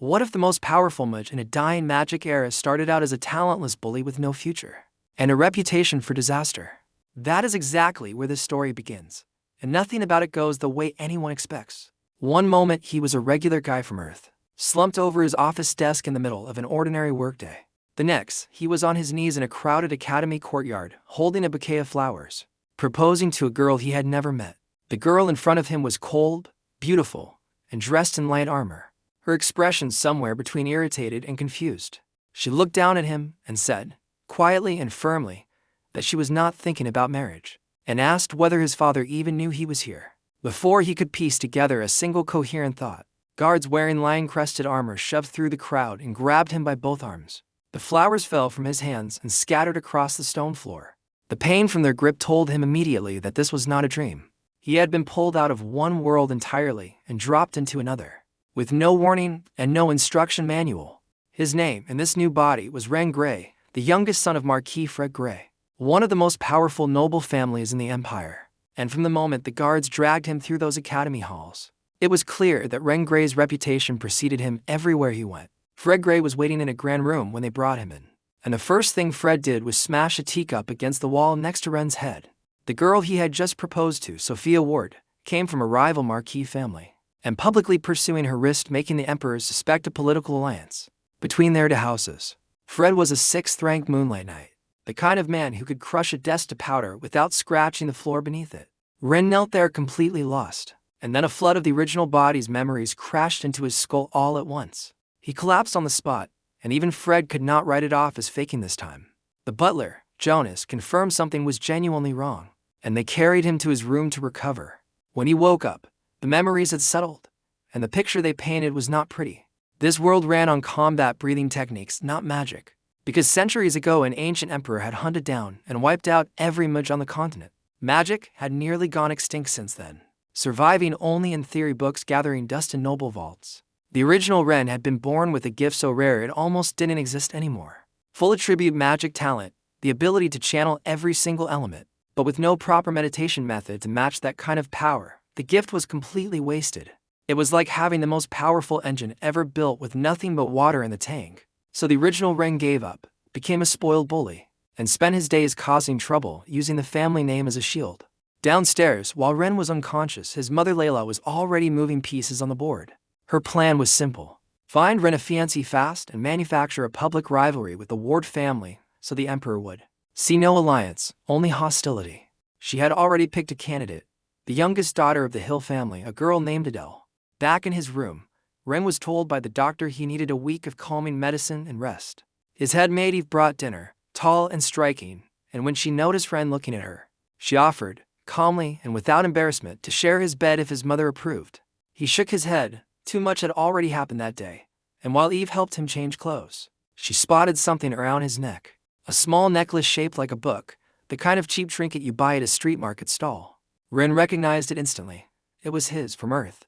What if the most powerful mage in a dying magic era started out as a talentless bully with no future and a reputation for disaster? That is exactly where this story begins, and nothing about it goes the way anyone expects. One moment he was a regular guy from Earth, slumped over his office desk in the middle of an ordinary workday. The next, he was on his knees in a crowded academy courtyard, holding a bouquet of flowers, proposing to a girl he had never met. The girl in front of him was cold, beautiful, and dressed in light armor, her expression somewhere between irritated and confused. She looked down at him and said, quietly and firmly, that she was not thinking about marriage, and asked whether his father even knew he was here. Before he could piece together a single coherent thought, guards wearing lion-crested armor shoved through the crowd and grabbed him by both arms. The flowers fell from his hands and scattered across the stone floor. The pain from their grip told him immediately that this was not a dream. He had been pulled out of one world entirely and dropped into another, with no warning and no instruction manual. His name in this new body was Ren Gray, the youngest son of Marquis Fred Gray, one of the most powerful noble families in the Empire. And from the moment the guards dragged him through those academy halls, it was clear that Ren Gray's reputation preceded him everywhere he went. Fred Gray was waiting in a grand room when they brought him in, and the first thing Fred did was smash a teacup against the wall next to Ren's head. The girl he had just proposed to, Sophia Ward, came from a rival Marquis family, and publicly pursuing her risked making the Emperor suspect a political alliance between their two houses. Fred was a 6th-ranked Moonlight Knight, the kind of man who could crush a desk to powder without scratching the floor beneath it. Ren knelt there completely lost, and then a flood of the original body's memories crashed into his skull all at once. He collapsed on the spot, and even Fred could not write it off as faking this time. The butler, Jonas, confirmed something was genuinely wrong, and they carried him to his room to recover. When he woke up, the memories had settled, and the picture they painted was not pretty. This world ran on combat breathing techniques, not magic, because centuries ago an ancient emperor had hunted down and wiped out every mage on the continent. Magic had nearly gone extinct since then, surviving only in theory books gathering dust in noble vaults. The original Ren had been born with a gift so rare it almost didn't exist anymore. Full attribute magic talent, the ability to channel every single element, but with no proper meditation method to match that kind of power, the gift was completely wasted. It was like having the most powerful engine ever built with nothing but water in the tank. So the original Ren gave up, became a spoiled bully, and spent his days causing trouble using the family name as a shield. Downstairs, while Ren was unconscious, his mother Layla was already moving pieces on the board. Her plan was simple: find Ren a fiancé fast and manufacture a public rivalry with the Ward family so the Emperor would see no alliance, only hostility. She had already picked a candidate, the youngest daughter of the Hill family, a girl named Adele. Back in his room, Ren was told by the doctor he needed a week of calming medicine and rest. His head maid Eve brought dinner, tall and striking, and when she noticed Ren looking at her, she offered, calmly and without embarrassment, to share his bed if his mother approved. He shook his head. Too much had already happened that day, and while Eve helped him change clothes, she spotted something around his neck. A small necklace shaped like a book, the kind of cheap trinket you buy at a street market stall. Ren recognized it instantly. It was his, from Earth.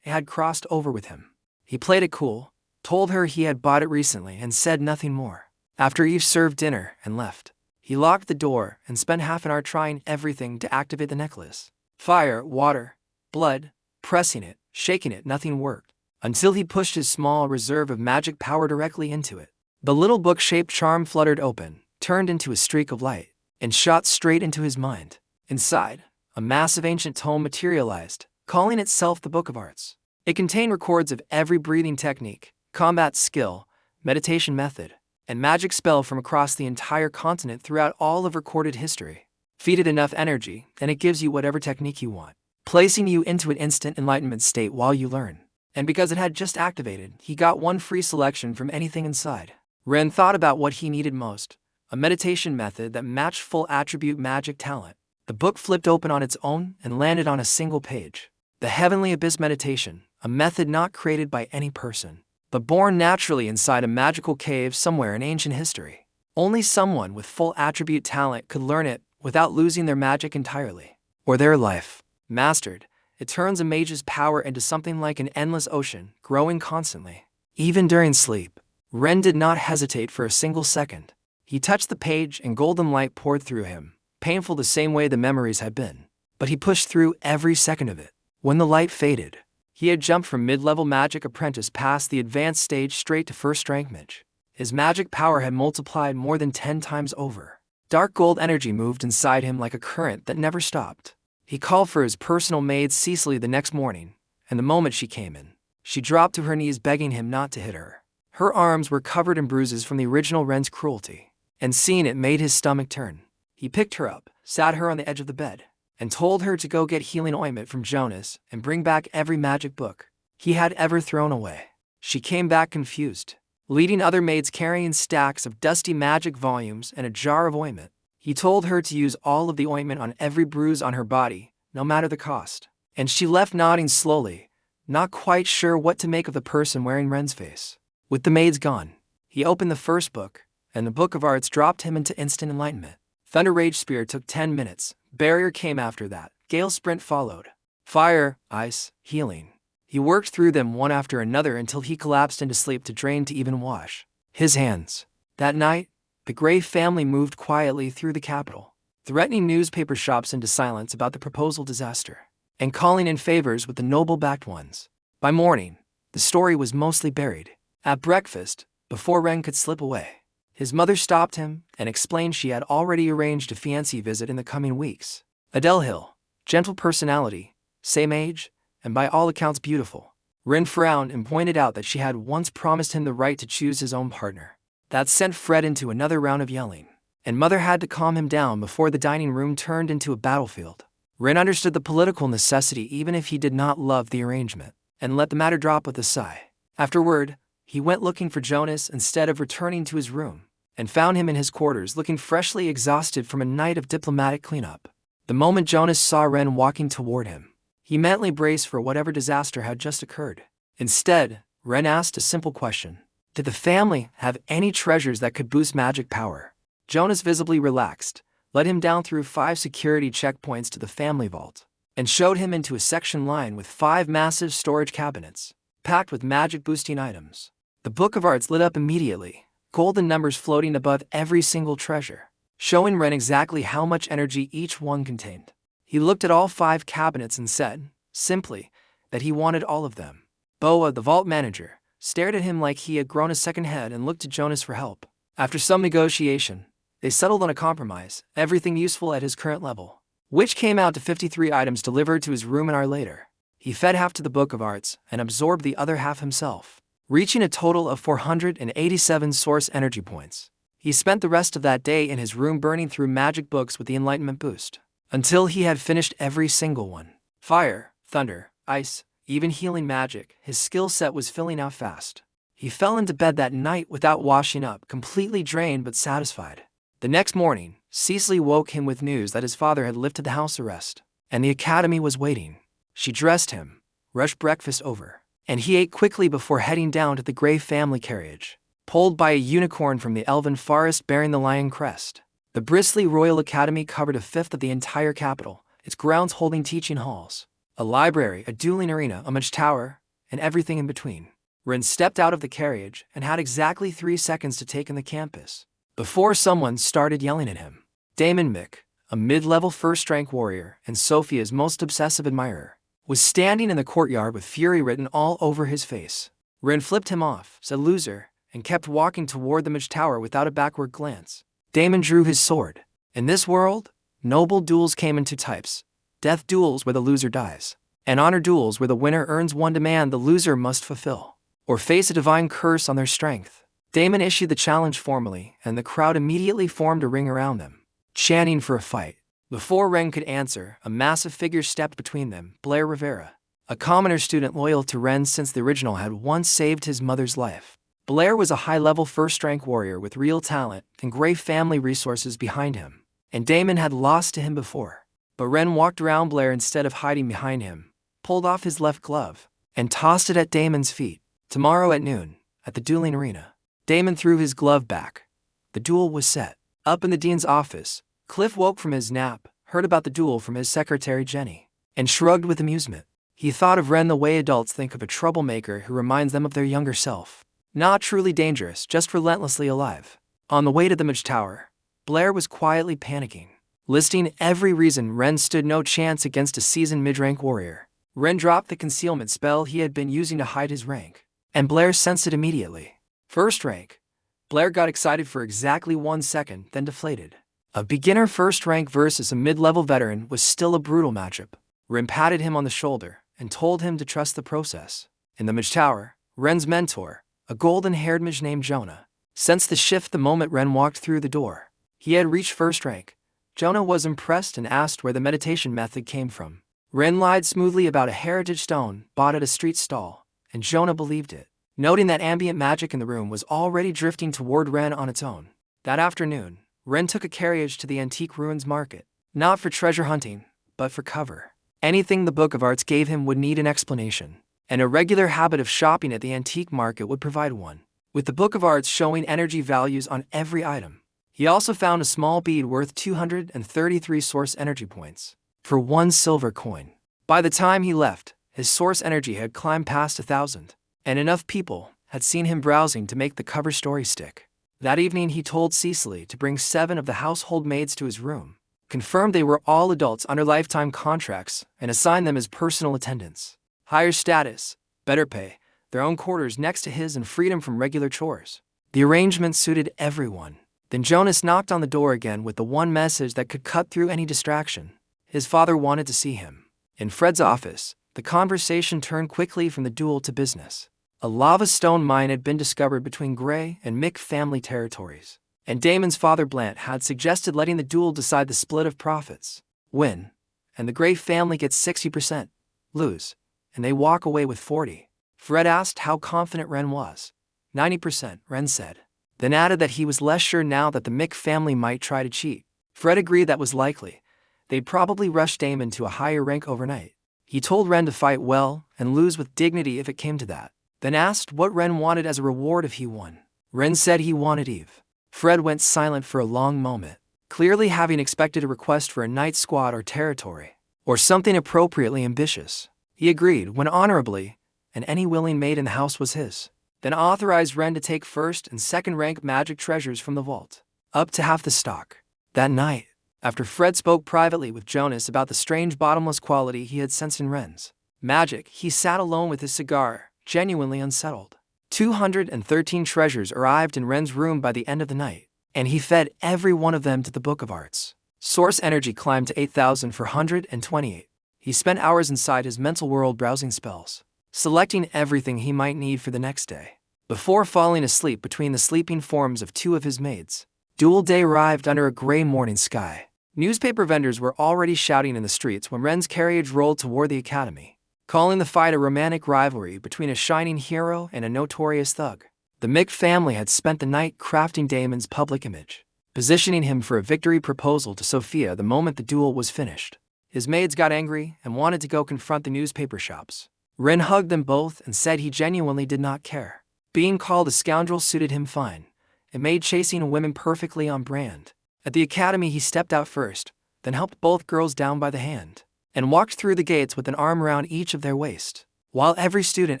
It had crossed over with him. He played it cool, told her he had bought it recently, and said nothing more. After Eve served dinner and left, he locked the door and spent half an hour trying everything to activate the necklace. Fire, water, blood, pressing it, shaking it, nothing worked, until he pushed his small reserve of magic power directly into it. The little book-shaped charm fluttered open, turned into a streak of light, and shot straight into his mind. Inside, a massive ancient tome materialized, calling itself the Book of Arts. It contained records of every breathing technique, combat skill, meditation method, and magic spell from across the entire continent throughout all of recorded history. Feed it enough energy, and it gives you whatever technique you want, placing you into an instant enlightenment state while you learn. And because it had just activated, he got one free selection from anything inside. Ren thought about what he needed most: a meditation method that matched full attribute magic talent. The book flipped open on its own and landed on a single page. The Heavenly Abyss Meditation, a method not created by any person, but born naturally inside a magical cave somewhere in ancient history. Only someone with full attribute talent could learn it without losing their magic entirely, or their life. Mastered, it turns a mage's power into something like an endless ocean, growing constantly. Even during sleep, Ren did not hesitate for a single second. He touched the page and golden light poured through him, painful the same way the memories had been. But he pushed through every second of it. When the light faded, He had jumped from mid-level magic apprentice past the advanced stage straight to first-rank mage. His magic power had multiplied more than 10 times over. Dark gold energy moved inside him like a current that never stopped. He called for his personal maid Cecily the next morning, and the moment she came in, she dropped to her knees begging him not to hit her. Her arms were covered in bruises from the original Ren's cruelty, and seeing it made his stomach turn. He picked her up, sat her on the edge of the bed, and told her to go get healing ointment from Jonas and bring back every magic book he had ever thrown away. She came back confused, leading other maids carrying stacks of dusty magic volumes and a jar of ointment. He told her to use all of the ointment on every bruise on her body, no matter the cost. And she left nodding slowly, not quite sure what to make of the person wearing Ren's face. With the maids gone, he opened the first book, and the Book of Arts dropped him into instant enlightenment. Thunder Rage Spear took 10 minutes, Barrier came after that, Gale Sprint followed. Fire, Ice, Healing. He worked through them one after another until he collapsed into sleep to drain to even wash his hands. That night, the Gray family moved quietly through the capital, threatening newspaper shops into silence about the proposal disaster, and calling in favors with the noble-backed ones. By morning, the story was mostly buried. At breakfast, before Ren could slip away, his mother stopped him and explained she had already arranged a fiancé visit in the coming weeks. Adele Hill, gentle personality, same age, and by all accounts beautiful. Ren frowned and pointed out that she had once promised him the right to choose his own partner. That sent Fred into another round of yelling, and Mother had to calm him down before the dining room turned into a battlefield. Ren understood the political necessity even if he did not love the arrangement, and let the matter drop with a sigh. Afterward, he went looking for Jonas instead of returning to his room, and found him in his quarters looking freshly exhausted from a night of diplomatic cleanup. The moment Jonas saw Ren walking toward him, he mentally braced for whatever disaster had just occurred. Instead, Ren asked a simple question. Did the family have any treasures that could boost magic power? Jonas visibly relaxed, led him down through 5 security checkpoints to the family vault, and showed him into a section lined with 5 massive storage cabinets, packed with magic-boosting items. The Book of Arts lit up immediately, golden numbers floating above every single treasure, showing Ren exactly how much energy each one contained. He looked at all 5 cabinets and said, simply, that he wanted all of them. Boa, the vault manager, stared at him like he had grown a second head and looked to Jonas for help. After some negotiation, they settled on a compromise, everything useful at his current level, which came out to 53 items delivered to his room an hour later. He fed half to the Book of Arts and absorbed the other half himself, reaching a total of 487 source energy points. He spent the rest of that day in his room burning through magic books with the enlightenment boost, until he had finished every single one. Fire, thunder, ice, even healing magic, his skill set was filling out fast. He fell into bed that night without washing up, completely drained but satisfied. The next morning, Cecily woke him with news that his father had lifted the house arrest, and the academy was waiting. She dressed him, rushed breakfast over, and he ate quickly before heading down to the Gray family carriage, pulled by a unicorn from the elven forest bearing the lion crest. The bristly Royal Academy covered 1/5 of the entire capital, its grounds holding teaching halls, a library, a dueling arena, a mage tower, and everything in between. Ren stepped out of the carriage and had exactly 3 seconds to take in the campus, before someone started yelling at him. Damon Mick, a mid-level first-rank warrior and Sophia's most obsessive admirer, was standing in the courtyard with fury written all over his face. Ren flipped him off, said loser, and kept walking toward the mage tower without a backward glance. Damon drew his sword. In this world, noble duels came in 2 types: death duels where the loser dies, and honor duels where the winner earns one demand the loser must fulfill, or face a divine curse on their strength. Damon issued the challenge formally, and the crowd immediately formed a ring around them, chanting for a fight. Before Ren could answer, a massive figure stepped between them, Blair Rivera, a commoner student loyal to Ren since the original had once saved his mother's life. Blair was a high-level first-rank warrior with real talent and Gray family resources behind him, and Damon had lost to him before. But Ren walked around Blair instead of hiding behind him, pulled off his left glove, and tossed it at Damon's feet. Tomorrow at noon, at the dueling arena. Damon threw his glove back. The duel was set. Up in the dean's office, Cliff woke from his nap, heard about the duel from his secretary Jenny, and shrugged with amusement. He thought of Ren the way adults think of a troublemaker who reminds them of their younger self. Not truly dangerous, just relentlessly alive. On the way to the mage tower, Blair was quietly panicking, listing every reason Ren stood no chance against a seasoned mid-rank warrior. Ren dropped the concealment spell he had been using to hide his rank, and Blair sensed it immediately. First rank. Blair got excited for exactly 1 second, then deflated. A beginner first rank versus a mid-level veteran was still a brutal matchup. Ren patted him on the shoulder and told him to trust the process. In the mage tower, Ren's mentor, a golden-haired mage named Jonah, sensed the shift the moment Ren walked through the door. He had reached first rank. Jonah was impressed and asked where the meditation method came from. Ren lied smoothly about a heritage stone bought at a street stall, and Jonah believed it, noting that ambient magic in the room was already drifting toward Ren on its own. That afternoon, Ren took a carriage to the antique ruins market, not for treasure hunting, but for cover. Anything the Book of Arts gave him would need an explanation, and a regular habit of shopping at the antique market would provide one, with the Book of Arts showing energy values on every item. He also found a small bead worth 233 source energy points for 1 silver coin. By the time he left, his source energy had climbed past 1,000, and enough people had seen him browsing to make the cover story stick. That evening he told Cecily to bring 7 of the household maids to his room, confirmed they were all adults under lifetime contracts, and assigned them as personal attendants. Higher status, better pay, their own quarters next to his, and freedom from regular chores. The arrangement suited everyone. Then Jonas knocked on the door again with the one message that could cut through any distraction. His father wanted to see him. In Fred's office, the conversation turned quickly from the duel to business. A lava stone mine had been discovered between Gray and Mick family territories, and Damon's father Blant had suggested letting the duel decide the split of profits. Win, and the Gray family gets 60%. Lose, and they walk away with 40%. Fred asked how confident Ren was. 90%, Ren said, then added that he was less sure now that the Mick family might try to cheat. Fred agreed that was likely. They'd probably rush Damon to a higher rank overnight. He told Ren to fight well and lose with dignity if it came to that, then asked what Ren wanted as a reward if he won. Ren said he wanted Eve. Fred went silent for a long moment, clearly having expected a request for a night squad or territory, or something appropriately ambitious. He agreed, went honorably, and any willing maid in the house was his. Then authorized Ren to take first and second rank magic treasures from the vault, up to half the stock. That night, after Fred spoke privately with Jonas about the strange bottomless quality he had sensed in Ren's magic, he sat alone with his cigar, genuinely unsettled. 213 treasures arrived in Ren's room by the end of the night, and he fed every one of them to the Book of Arts. Source energy climbed to 8,428. He spent hours inside his mental world browsing spells, selecting everything he might need for the next day. Before falling asleep between the sleeping forms of 2 of his maids, duel day arrived under a gray morning sky. Newspaper vendors were already shouting in the streets when Ren's carriage rolled toward the academy, calling the fight a romantic rivalry between a shining hero and a notorious thug. The Mick family had spent the night crafting Damon's public image, positioning him for a victory proposal to Sophia the moment the duel was finished. His maids got angry and wanted to go confront the newspaper shops. Ren hugged them both and said he genuinely did not care. Being called a scoundrel suited him fine. It made chasing women perfectly on brand. At the academy he stepped out first, then helped both girls down by the hand, and walked through the gates with an arm around each of their waist, while every student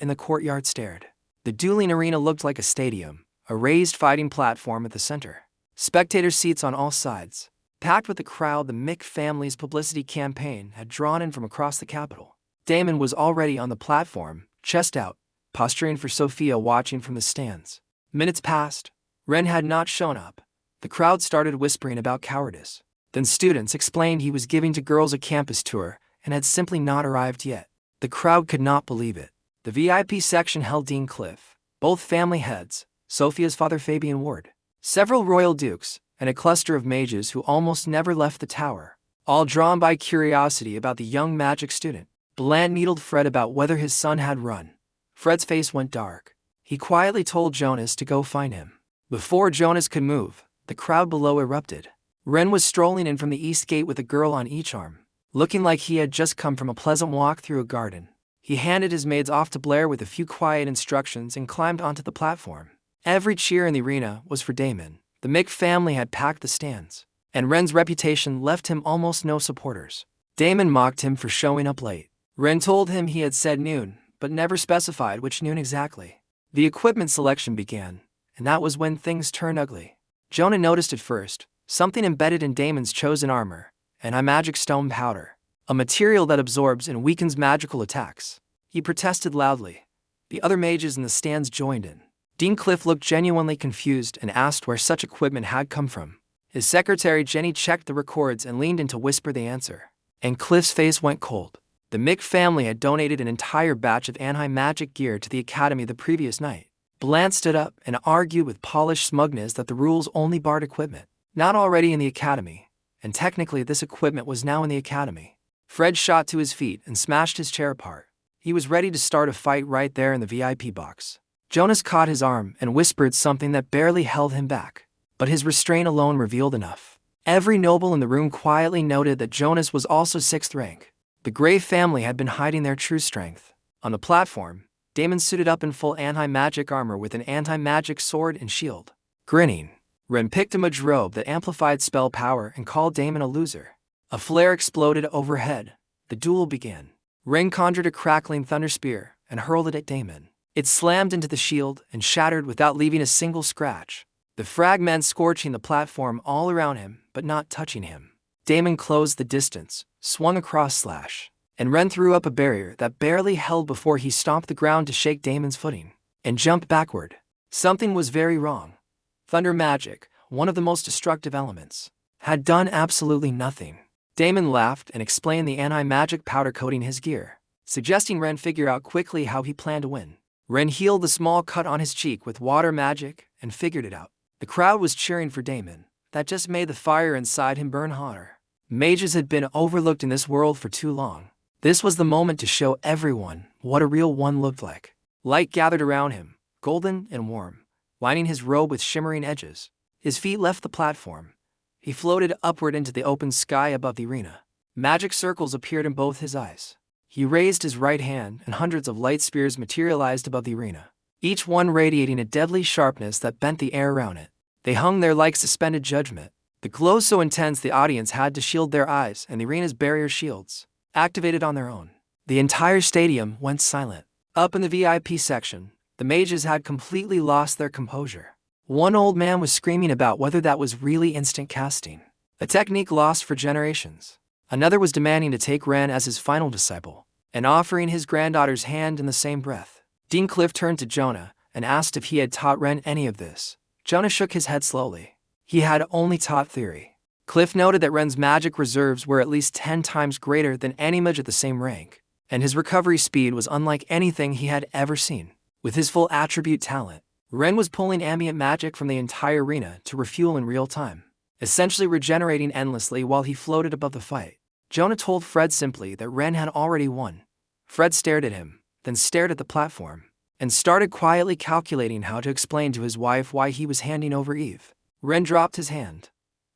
in the courtyard stared. The dueling arena looked like a stadium, a raised fighting platform at the center, spectator seats on all sides. Packed with the crowd the Mick family's publicity campaign had drawn in from across the capital. Damon was already on the platform, chest out, posturing for Sophia watching from the stands. Minutes passed. Ren had not shown up. The crowd started whispering about cowardice. Then students explained he was giving to girls a campus tour and had simply not arrived yet. The crowd could not believe it. The VIP section held Dean Cliff, both family heads, Sophia's father Fabian Ward, several royal dukes, and a cluster of mages who almost never left the tower, all drawn by curiosity about the young magic student. Bland needled Fred about whether his son had run. Fred's face went dark. He quietly told Jonas to go find him. Before Jonas could move, the crowd below erupted. Ren was strolling in from the east gate with a girl on each arm, looking like he had just come from a pleasant walk through a garden. He handed his maids off to Blair with a few quiet instructions and climbed onto the platform. Every cheer in the arena was for Damon. The Mick family had packed the stands, and Ren's reputation left him almost no supporters. Damon mocked him for showing up late. Ren told him he had said noon, but never specified which noon exactly. The equipment selection began, and that was when things turned ugly. Jonah noticed it first, something embedded in Damon's chosen armor, and a magic stone powder. a material that absorbs and weakens magical attacks. He protested loudly. The other mages in the stands joined in. Dean Cliff looked genuinely confused and asked where such equipment had come from. His secretary Jenny checked the records and leaned in to whisper the answer. And Cliff's face went cold. The Mick family had donated an entire batch of anti-magic gear to the academy the previous night. Blant stood up and argued with polished smugness that the rules only barred equipment not already in the academy, and technically this equipment was now in the academy. Fred shot to his feet and smashed his chair apart. He was ready to start a fight right there in the VIP box. Jonas caught his arm and whispered something that barely held him back, but his restraint alone revealed enough. Every noble in the room quietly noted that Jonas was also 6th rank. The Gray family had been hiding their true strength. On the platform, Damon suited up in full anti-magic armor with an anti-magic sword and shield. Grinning, Ren picked a mage robe that amplified spell power and called Damon a loser. A flare exploded overhead. The duel began. Ren conjured a crackling thunder spear and hurled it at Damon. It slammed into the shield and shattered without leaving a single scratch, the fragments scorching the platform all around him but not touching him. Damon closed the distance, swung across slash, and Ren threw up a barrier that barely held before he stomped the ground to shake Damon's footing and jumped backward. Something was very wrong. Thunder magic, one of the most destructive elements, had done absolutely nothing. Damon laughed and explained the anti-magic powder coating his gear, suggesting Ren figure out quickly how he planned to win. Ren healed the small cut on his cheek with water magic and figured it out. The crowd was cheering for Damon. That just made the fire inside him burn hotter. Mages had been overlooked in this world for too long. This was the moment to show everyone what a real one looked like. Light gathered around him, golden and warm, lining his robe with shimmering edges. His feet left the platform. He floated upward into the open sky above the arena. Magic circles appeared in both his eyes. He raised his right hand and hundreds of light spears materialized above the arena, each one radiating a deadly sharpness that bent the air around it. They hung there like suspended judgment, the glow so intense the audience had to shield their eyes and the arena's barrier shields activated on their own. The entire stadium went silent. Up in the VIP section, the mages had completely lost their composure. One old man was screaming about whether that was really instant casting, a technique lost for generations. Another was demanding to take Ren as his final disciple, and offering his granddaughter's hand in the same breath. Dean Cliff turned to Jonah and asked if he had taught Ren any of this. Jonah shook his head slowly. He had only taught theory. Cliff noted that Ren's magic reserves were at least 10 times greater than any mage at the same rank, and his recovery speed was unlike anything he had ever seen. With his full attribute talent, Ren was pulling ambient magic from the entire arena to refuel in real time, essentially regenerating endlessly while he floated above the fight. Jonah told Fred simply that Ren had already won. Fred stared at him, then stared at the platform, and started quietly calculating how to explain to his wife why he was handing over Eve. Ren dropped his hand.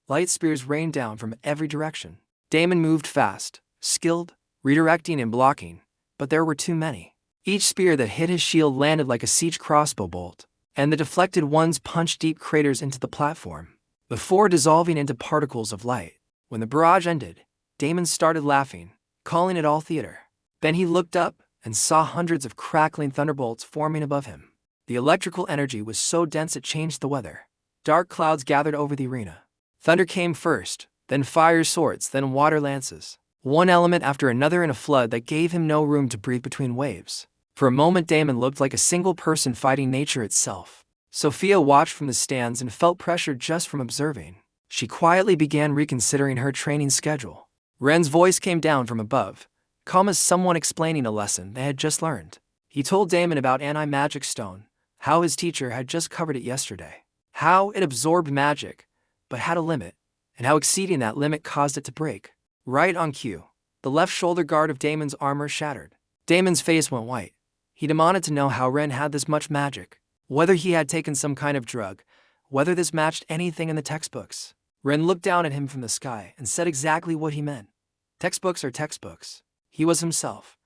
Light spears rained down from every direction. Damon moved fast, skilled, redirecting and blocking, but there were too many. Each spear that hit his shield landed like a siege crossbow bolt, and the deflected ones punched deep craters into the platform, before dissolving into particles of light. When the barrage ended, Damon started laughing, calling it all theater. Then he looked up and saw hundreds of crackling thunderbolts forming above him. The electrical energy was so dense it changed the weather. Dark clouds gathered over the arena. Thunder came first, then fire swords, then water lances. One element after another in a flood that gave him no room to breathe between waves. For a moment Damon looked like a single person fighting nature itself. Sophia watched from the stands and felt pressure just from observing. She quietly began reconsidering her training schedule. Ren's voice came down from above, calm as someone explaining a lesson they had just learned. He told Damon about anti-magic stone, how his teacher had just covered it yesterday, how it absorbed magic, but had a limit, and how exceeding that limit caused it to break. Right on cue, the left shoulder guard of Damon's armor shattered. Damon's face went white. He demanded to know how Ren had this much magic, whether he had taken some kind of drug, whether this matched anything in the textbooks. Ren looked down at him from the sky and said exactly what he meant. Textbooks are textbooks. He was himself.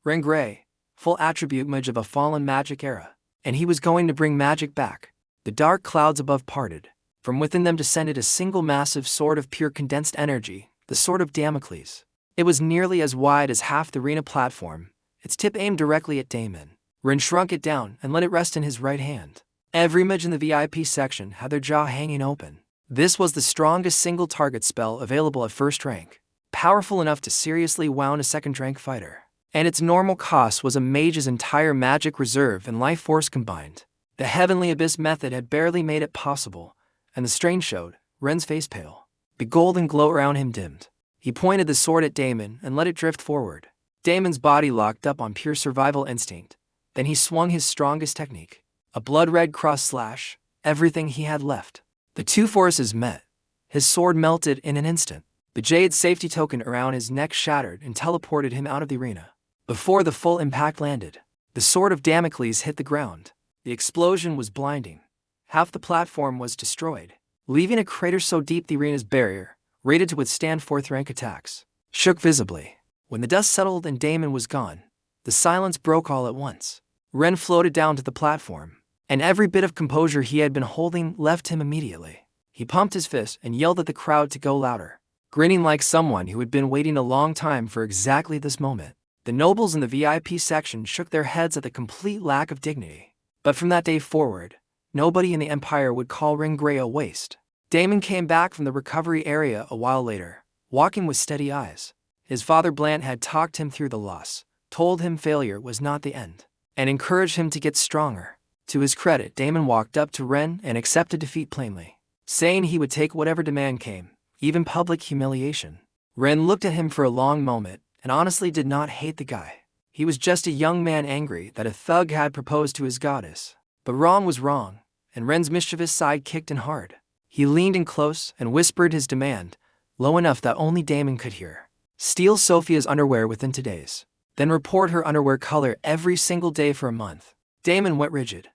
Ren Gray, full attribute mage of a fallen magic era, and he was going to bring magic back. The dark clouds above parted. From within them descended a single massive sword of pure condensed energy, the sword of Damocles. It was nearly as wide as half the arena platform, its tip aimed directly at Damon. Ren shrunk it down and let it rest in his right hand. Every mage in the VIP section had their jaw hanging open. This was the strongest single target spell available at first rank. powerful enough to seriously wound a second-rank fighter. And its normal cost was a mage's entire magic reserve and life force combined. The Heavenly Abyss method had barely made it possible, and the strain showed. Ren's face pale. The golden glow around him dimmed. He pointed the sword at Damon and let it drift forward. Damon's body locked up on pure survival instinct. Then he swung his strongest technique. A blood-red cross slash, everything he had left. The two forces met. His sword melted in an instant. The jade safety token around his neck shattered and teleported him out of the arena. Before the full impact landed, the sword of Damocles hit the ground. The explosion was blinding. Half the platform was destroyed, leaving a crater so deep the arena's barrier, rated to withstand fourth-rank attacks, shook visibly. When the dust settled and Damon was gone, the silence broke all at once. Ren floated down to the platform, and every bit of composure he had been holding left him immediately. He pumped his fist and yelled at the crowd to go louder, grinning like someone who had been waiting a long time for exactly this moment. The nobles in the VIP section shook their heads at the complete lack of dignity. But from that day forward, nobody in the Empire would call Ren Gray a waste. Damon came back from the recovery area a while later, walking with steady eyes. His father Blant had talked him through the loss, told him failure was not the end, and encouraged him to get stronger. To his credit, Damon walked up to Ren and accepted defeat plainly, saying he would take whatever demand came, even public humiliation. Ren looked at him for a long moment, and honestly did not hate the guy. He was just a young man angry that a thug had proposed to his goddess. But wrong was wrong, and Ren's mischievous side kicked in hard. He leaned in close and whispered his demand, low enough that only Damon could hear. Steal Sophia's underwear within 2 days. Then report her underwear color every single day for a month. Damon went rigid.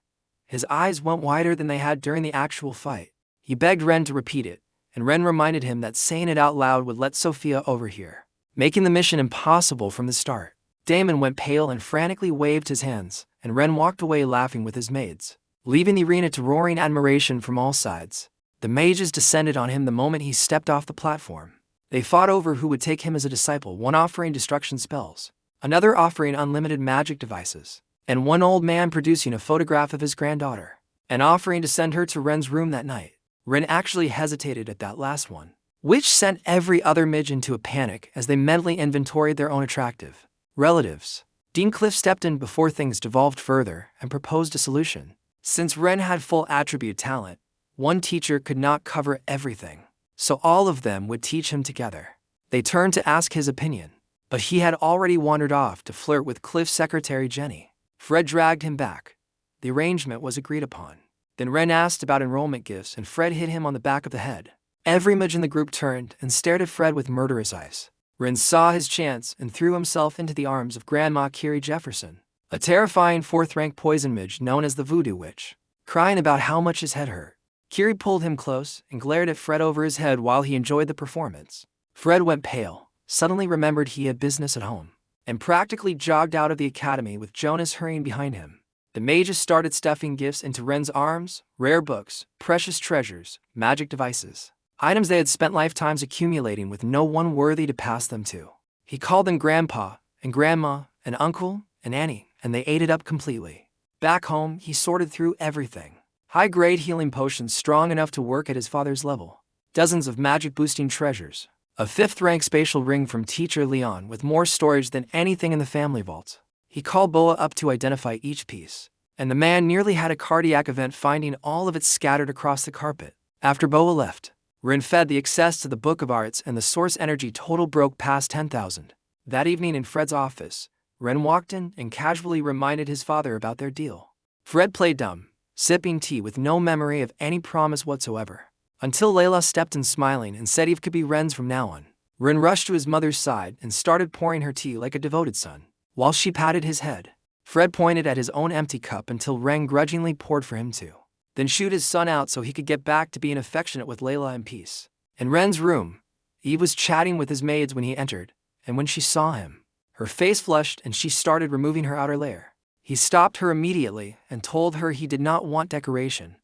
His eyes went wider than they had during the actual fight. He begged Ren to repeat it, and Ren reminded him that saying it out loud would let Sophia overhear, making the mission impossible from the start. Damon went pale and frantically waved his hands, and Ren walked away laughing with his maids, leaving the arena to roaring admiration from all sides. The mages descended on him the moment he stepped off the platform. They fought over who would take him as a disciple, one offering destruction spells, another offering unlimited magic devices, and one old man producing a photograph of his granddaughter, and offering to send her to Ren's room that night. Ren actually hesitated at that last one, which sent every other mage into a panic as they mentally inventoried their own attractive relatives. Dean Cliff stepped in before things devolved further and proposed a solution. Since Ren had full attribute talent, one teacher could not cover everything, so all of them would teach him together. They turned to ask his opinion, but he had already wandered off to flirt with Cliff's secretary Jenny. Fred dragged him back. The arrangement was agreed upon. Then Ren asked about enrollment gifts and Fred hit him on the back of the head. Every mage in the group turned and stared at Fred with murderous eyes. Ren saw his chance and threw himself into the arms of Grandma Kiri Jefferson, a terrifying fourth-rank poison mage known as the Voodoo Witch, crying about how much his head hurt. Kiri pulled him close and glared at Fred over his head while he enjoyed the performance. Fred went pale, suddenly remembered he had business at home, and practically jogged out of the academy with Jonas hurrying behind him. The mages started stuffing gifts into Ren's arms, rare books, precious treasures, magic devices, items they had spent lifetimes accumulating with no one worthy to pass them to. He called them Grandpa, and Grandma, and Uncle, and Annie, and they ate it up completely. Back home, he sorted through everything. High-grade healing potions strong enough to work at his father's level. Dozens of magic-boosting treasures. A 5th-rank spatial ring from Teacher Leon with more storage than anything in the family vault. He called Boa up to identify each piece, and the man nearly had a cardiac event finding all of it scattered across the carpet. After Boa left, Ren fed the excess to the Book of Arts and the source energy total broke past 10,000. That evening in Fred's office, Ren walked in and casually reminded his father about their deal. Fred played dumb, sipping tea with no memory of any promise whatsoever, until Layla stepped in smiling and said Eve could be Ren's from now on. Ren rushed to his mother's side and started pouring her tea like a devoted son, while she patted his head. Fred pointed at his own empty cup until Ren grudgingly poured for him too, then shooed his son out so he could get back to being affectionate with Layla in peace. In Ren's room, Eve was chatting with his maids when he entered, and when she saw him, her face flushed and she started removing her outer layer. He stopped her immediately and told her he did not want decoration.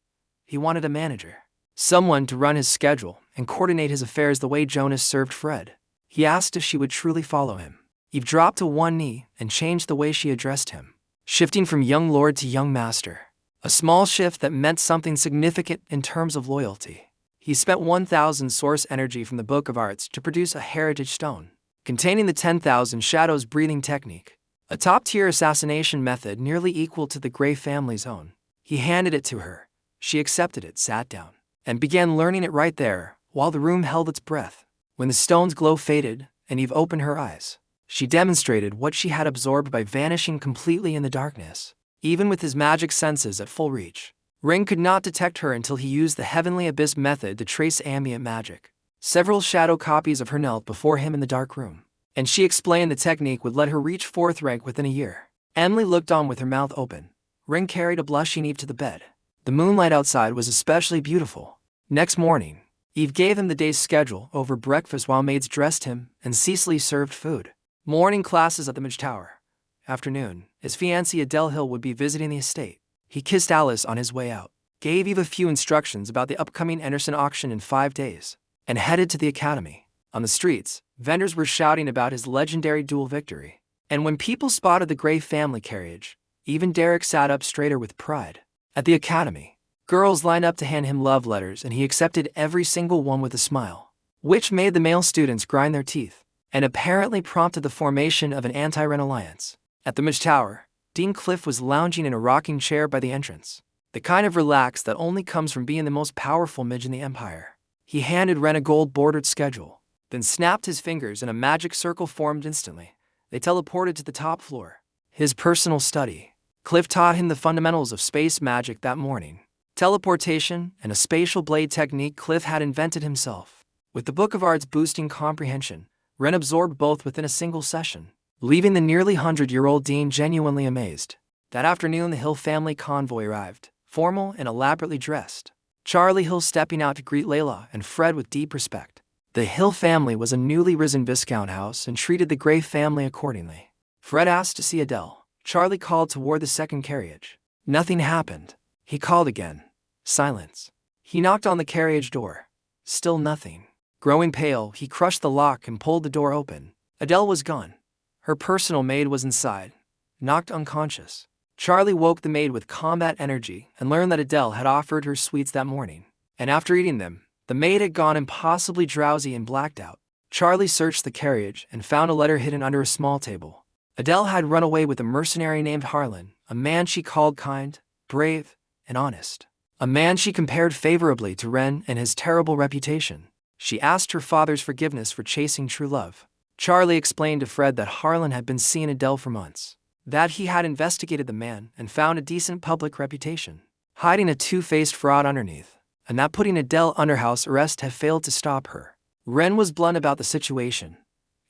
He wanted a manager, someone to run his schedule and coordinate his affairs the way Jonas served Fred. He asked if she would truly follow him. Eve dropped to one knee and changed the way she addressed him, shifting from young lord to young master, a small shift that meant something significant in terms of loyalty. He spent 1,000 source energy from the Book of Arts to produce a heritage stone, containing the 10,000 shadows breathing technique, a top-tier assassination method nearly equal to the Gray family's own. He handed it to her. She accepted it, sat down, and began learning it right there, while the room held its breath. When the stone's glow faded, and Eve opened her eyes, she demonstrated what she had absorbed by vanishing completely in the darkness. Even with his magic senses at full reach, Ren could not detect her until he used the Heavenly Abyss method to trace ambient magic. Several shadow copies of her knelt before him in the dark room, and she explained the technique would let her reach 4th rank within a year. Emily looked on with her mouth open. Ren carried a blushing Eve to the bed. The moonlight outside was especially beautiful. Next morning, Eve gave him the day's schedule over breakfast while maids dressed him and Cecily served food. Morning classes at the Mage Tower. Afternoon, his fiancée Adele Hill would be visiting the estate. He kissed Alice on his way out, gave Eve a few instructions about the upcoming Anderson auction in 5 days, and headed to the academy. On the streets, vendors were shouting about his legendary duel victory. And when people spotted the Gray family carriage, even Derek sat up straighter with pride. At the academy, girls lined up to hand him love letters and he accepted every single one with a smile, which made the male students grind their teeth, and apparently prompted the formation of an anti-Ren alliance. At the Mage Tower, Dean Cliff was lounging in a rocking chair by the entrance, the kind of relax that only comes from being the most powerful mage in the Empire. He handed Ren a gold-bordered schedule, then snapped his fingers and a magic circle formed instantly. They teleported to the top floor, his personal study. Cliff taught him the fundamentals of space magic that morning, teleportation and a spatial blade technique Cliff had invented himself. With the Book of Arts boosting comprehension, Ren absorbed both within a single session, leaving the nearly 100-year-old Dean genuinely amazed. That afternoon the Hill family convoy arrived, formal and elaborately dressed. Charlie Hill stepping out to greet Layla and Fred with deep respect. The Hill family was a newly risen Viscount house and treated the Gray family accordingly. Fred asked to see Adele. Charlie called toward the second carriage. Nothing happened. He called again. Silence. He knocked on the carriage door. Still nothing. Growing pale, he crushed the lock and pulled the door open. Adele was gone. Her personal maid was inside, knocked unconscious. Charlie woke the maid with combat energy and learned that Adele had offered her sweets that morning. And after eating them, the maid had gone impossibly drowsy and blacked out. Charlie searched the carriage and found a letter hidden under a small table. Adele had run away with a mercenary named Harlan, a man she called kind, brave, and honest. A man she compared favorably to Ren and his terrible reputation. She asked her father's forgiveness for chasing true love. Charlie explained to Fred that Harlan had been seeing Adele for months, that he had investigated the man and found a decent public reputation, hiding a two-faced fraud underneath, and that putting Adele under house arrest had failed to stop her. Ren was blunt about the situation.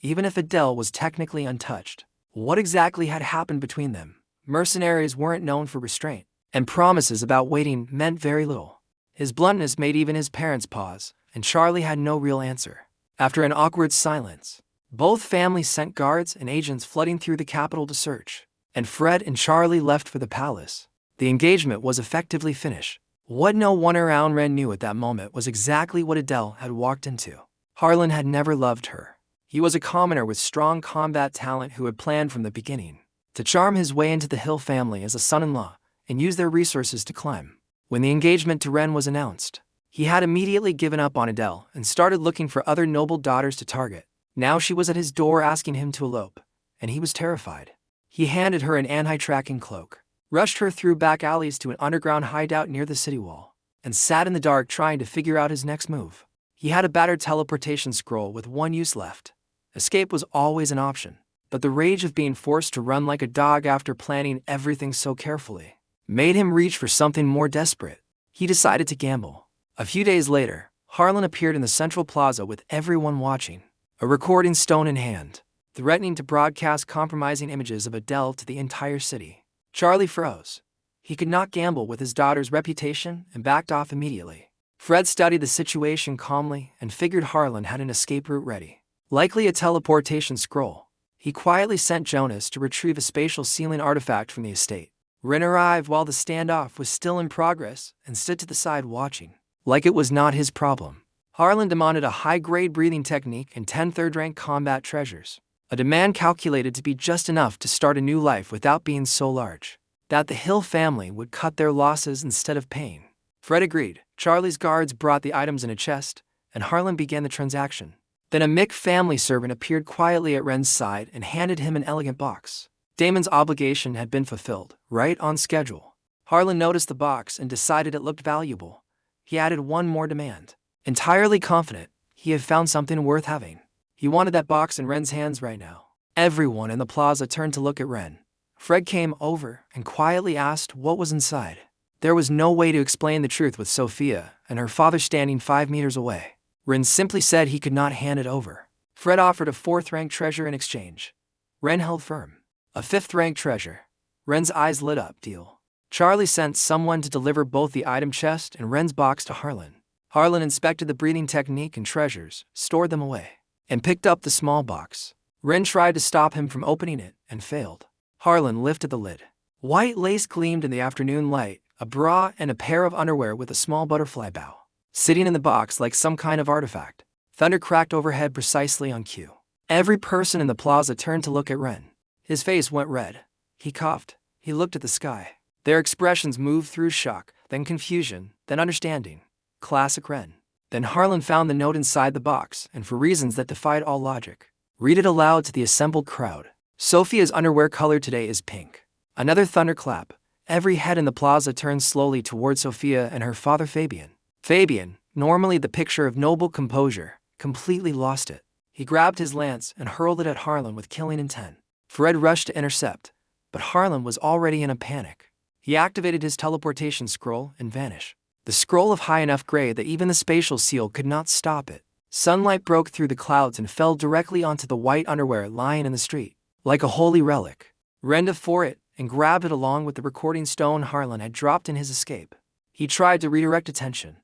Even if Adele was technically untouched, what exactly had happened between them? Mercenaries weren't known for restraint, and promises about waiting meant very little. His bluntness made even his parents pause, and Charlie had no real answer. After an awkward silence, both families sent guards and agents flooding through the capital to search, and Fred and Charlie left for the palace. The engagement was effectively finished. What no one around Ren knew at that moment was exactly what Adele had walked into. Harlan had never loved her. He was a commoner with strong combat talent who had planned from the beginning to charm his way into the Hill family as a son-in-law and use their resources to climb. When the engagement to Ren was announced, he had immediately given up on Adele and started looking for other noble daughters to target. Now she was at his door asking him to elope, and he was terrified. He handed her an anti-tracking cloak, rushed her through back alleys to an underground hideout near the city wall, and sat in the dark trying to figure out his next move. He had a battered teleportation scroll with one use left. Escape was always an option, but the rage of being forced to run like a dog after planning everything so carefully made him reach for something more desperate. He decided to gamble. A few days later, Harlan appeared in the central plaza with everyone watching, a recording stone in hand, threatening to broadcast compromising images of Adele to the entire city. Charlie froze. He could not gamble with his daughter's reputation and backed off immediately. Fred studied the situation calmly and figured Harlan had an escape route ready. Likely a teleportation scroll. He quietly sent Jonas to retrieve a spatial sealing artifact from the estate. Ren arrived while the standoff was still in progress and stood to the side watching, like it was not his problem. Harlan demanded a high-grade breathing technique and 10 third-rank combat treasures, a demand calculated to be just enough to start a new life without being so large that the Hill family would cut their losses instead of paying. Fred agreed. Charlie's guards brought the items in a chest, and Harlan began the transaction. Then a Mick family servant appeared quietly at Ren's side and handed him an elegant box. Damon's obligation had been fulfilled, right on schedule. Harlan noticed the box and decided it looked valuable. He added one more demand. Entirely confident, he had found something worth having. He wanted that box in Ren's hands right now. Everyone in the plaza turned to look at Ren. Fred came over and quietly asked what was inside. There was no way to explain the truth with Sophia and her father standing 5 meters away. Ren simply said he could not hand it over. Fred offered a 4th-rank treasure in exchange. Ren held firm. A 5th-rank treasure. Ren's eyes lit up. Deal. Charlie sent someone to deliver both the item chest and Ren's box to Harlan. Harlan inspected the breathing technique and treasures, stored them away, and picked up the small box. Ren tried to stop him from opening it and failed. Harlan lifted the lid. White lace gleamed in the afternoon light, a bra and a pair of underwear with a small butterfly bow, sitting in the box like some kind of artifact. Thunder cracked overhead precisely on cue. Every person in the plaza turned to look at Ren. His face went red. He coughed. He looked at the sky. Their expressions moved through shock, then confusion, then understanding. Classic Ren. Then Harlan found the note inside the box, and for reasons that defied all logic, read it aloud to the assembled crowd. Sophia's underwear color today is pink. Another thunderclap. Every head in the plaza turned slowly toward Sophia and her father Fabian. Fabian, normally the picture of noble composure, completely lost it. He grabbed his lance and hurled it at Harlan with killing intent. Fred rushed to intercept, but Harlan was already in a panic. He activated his teleportation scroll and vanished. The scroll of high enough gray that even the spatial seal could not stop it. Sunlight broke through the clouds and fell directly onto the white underwear lying in the street, like a holy relic. Ren dove for it and grabbed it along with the recording stone Harlan had dropped in his escape. He tried to redirect attention.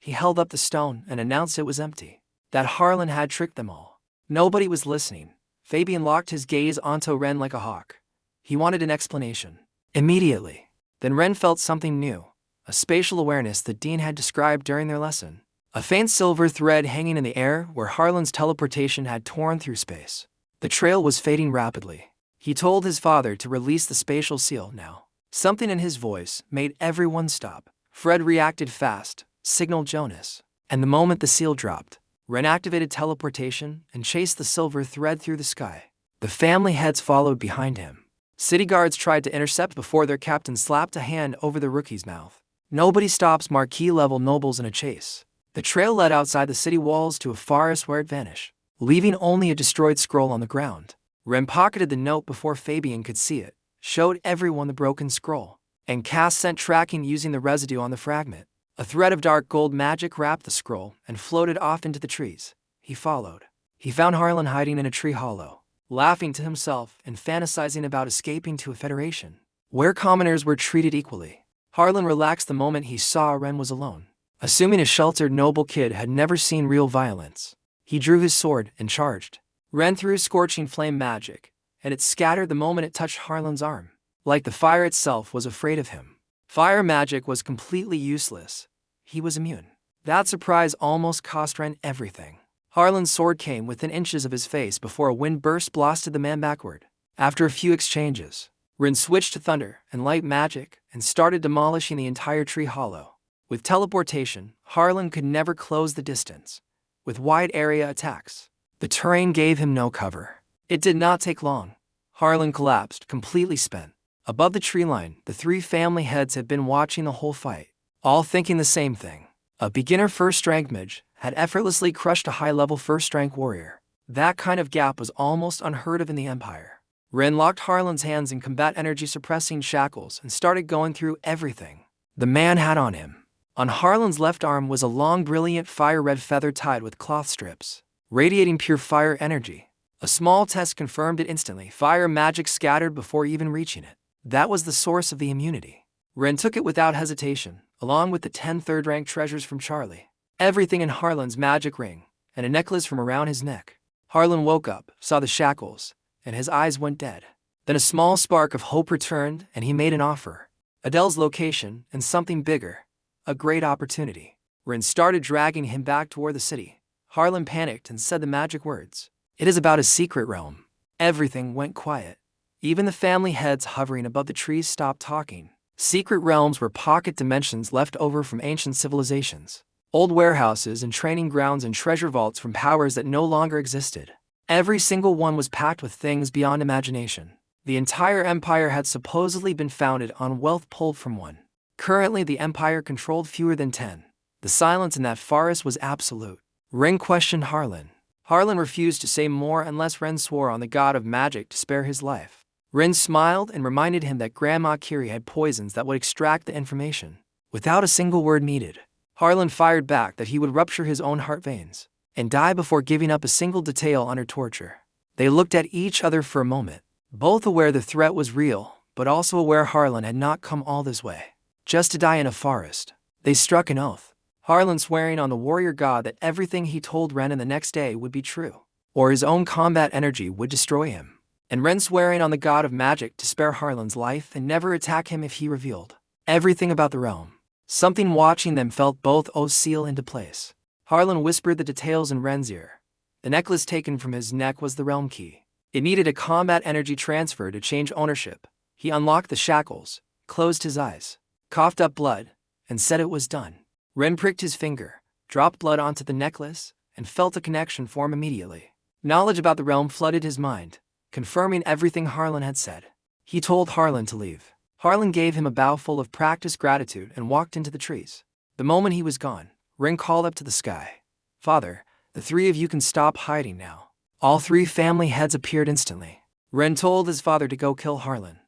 He held up the stone and announced it was empty, that Harlan had tricked them all. Nobody was listening. Fabian locked his gaze onto Ren like a hawk. He wanted an explanation. Immediately. Then Ren felt something new, a spatial awareness that Dean had described during their lesson. A faint silver thread hanging in the air where Harlan's teleportation had torn through space. The trail was fading rapidly. He told his father to release the spatial seal now. Something in his voice made everyone stop. Fred reacted fast, signaled Jonas, and the moment the seal dropped, Ren activated teleportation and chased the silver thread through the sky. The family heads followed behind him. City guards tried to intercept before their captain slapped a hand over the rookie's mouth. Nobody stops marquee-level nobles in a chase. The trail led outside the city walls to a forest where it vanished, leaving only a destroyed scroll on the ground. Ren pocketed the note before Fabian could see it, showed everyone the broken scroll, and cast scent tracking using the residue on the fragment. A thread of dark gold magic wrapped the scroll and floated off into the trees. He followed. He found Harlan hiding in a tree hollow, laughing to himself and fantasizing about escaping to a federation, where commoners were treated equally. Harlan relaxed the moment he saw Ren was alone. Assuming a sheltered noble kid had never seen real violence, he drew his sword and charged. Ren threw scorching flame magic, and it scattered the moment it touched Harlan's arm, like the fire itself was afraid of him. Fire magic was completely useless. He was immune. That surprise almost cost Ren everything. Harlan's sword came within inches of his face before a wind burst blasted the man backward. After a few exchanges, Ren switched to thunder and light magic and started demolishing the entire tree hollow. With teleportation, Harlan could never close the distance. With wide area attacks, the terrain gave him no cover. It did not take long. Harlan collapsed, completely spent. Above the tree line, the 3 family heads had been watching the whole fight, all thinking the same thing. A beginner first-rank mage had effortlessly crushed a high-level first-rank warrior. That kind of gap was almost unheard of in the Empire. Ren locked Harlan's hands in combat energy-suppressing shackles and started going through everything the man had on him. On Harlan's left arm was a long, brilliant fire-red feather tied with cloth strips, radiating pure fire energy. A small test confirmed it instantly. Fire magic scattered before even reaching it. That was the source of the immunity. Ren took it without hesitation, along with the 10 third-rank treasures from Charlie. Everything in Harlan's magic ring, and a necklace from around his neck. Harlan woke up, saw the shackles, and his eyes went dead. Then a small spark of hope returned, and he made an offer. Adele's location, and something bigger. A great opportunity. Ren started dragging him back toward the city. Harlan panicked and said the magic words. It is about a secret realm. Everything went quiet. Even the family heads hovering above the trees stopped talking. Secret realms were pocket dimensions left over from ancient civilizations. Old warehouses and training grounds and treasure vaults from powers that no longer existed. Every single one was packed with things beyond imagination. The entire empire had supposedly been founded on wealth pulled from one. Currently, the empire controlled fewer than 10. The silence in that forest was absolute. Ren questioned Harlan. Harlan refused to say more unless Ren swore on the god of magic to spare his life. Ren smiled and reminded him that Grandma Kiri had poisons that would extract the information. Without a single word needed, Harlan fired back that he would rupture his own heart veins and die before giving up a single detail under torture. They looked at each other for a moment, both aware the threat was real, but also aware Harlan had not come all this way just to die in a forest. They struck an oath, Harlan swearing on the warrior god that everything he told Ren in the next day would be true, or his own combat energy would destroy him, and Ren swearing on the god of magic to spare Harlan's life and never attack him if he revealed everything about the realm. Something watching them felt both oaths seal into place. Harlan whispered the details in Ren's ear. The necklace taken from his neck was the realm key. It needed a combat energy transfer to change ownership. He unlocked the shackles, closed his eyes, coughed up blood, and said it was done. Ren pricked his finger, dropped blood onto the necklace, and felt a connection form immediately. Knowledge about the realm flooded his mind, confirming everything Harlan had said. He told Harlan to leave. Harlan gave him a bow full of practiced gratitude and walked into the trees. The moment he was gone, Ren called up to the sky. "Father, the three of you can stop hiding now." All three family heads appeared instantly. Ren told his father to go kill Harlan.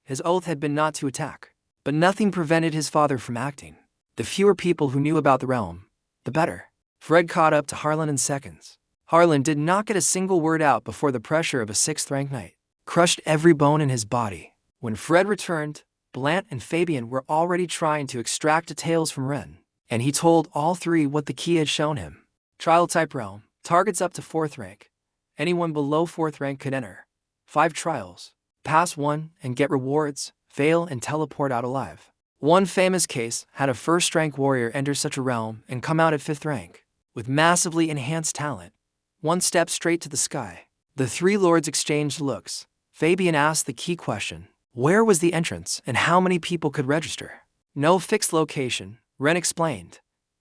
His oath had been not to attack, but nothing prevented his father from acting. The fewer people who knew about the realm, the better. Fred caught up to Harlan in seconds. Harlan did not get a single word out before the pressure of a 6th-rank knight crushed every bone in his body. When Fred returned, Blant and Fabian were already trying to extract details from Ren, and he told all three what the key had shown him. Trial-type realm, targets up to 4th rank. Anyone below 4th rank could enter. 5 trials. Pass 1 and get rewards, fail and teleport out alive. One famous case had a 1st-rank warrior enter such a realm and come out at 5th rank, with massively enhanced talent. 1 step straight to the sky. The 3 lords exchanged looks. Fabian asked the key question. Where was the entrance and how many people could register? No fixed location, Ren explained.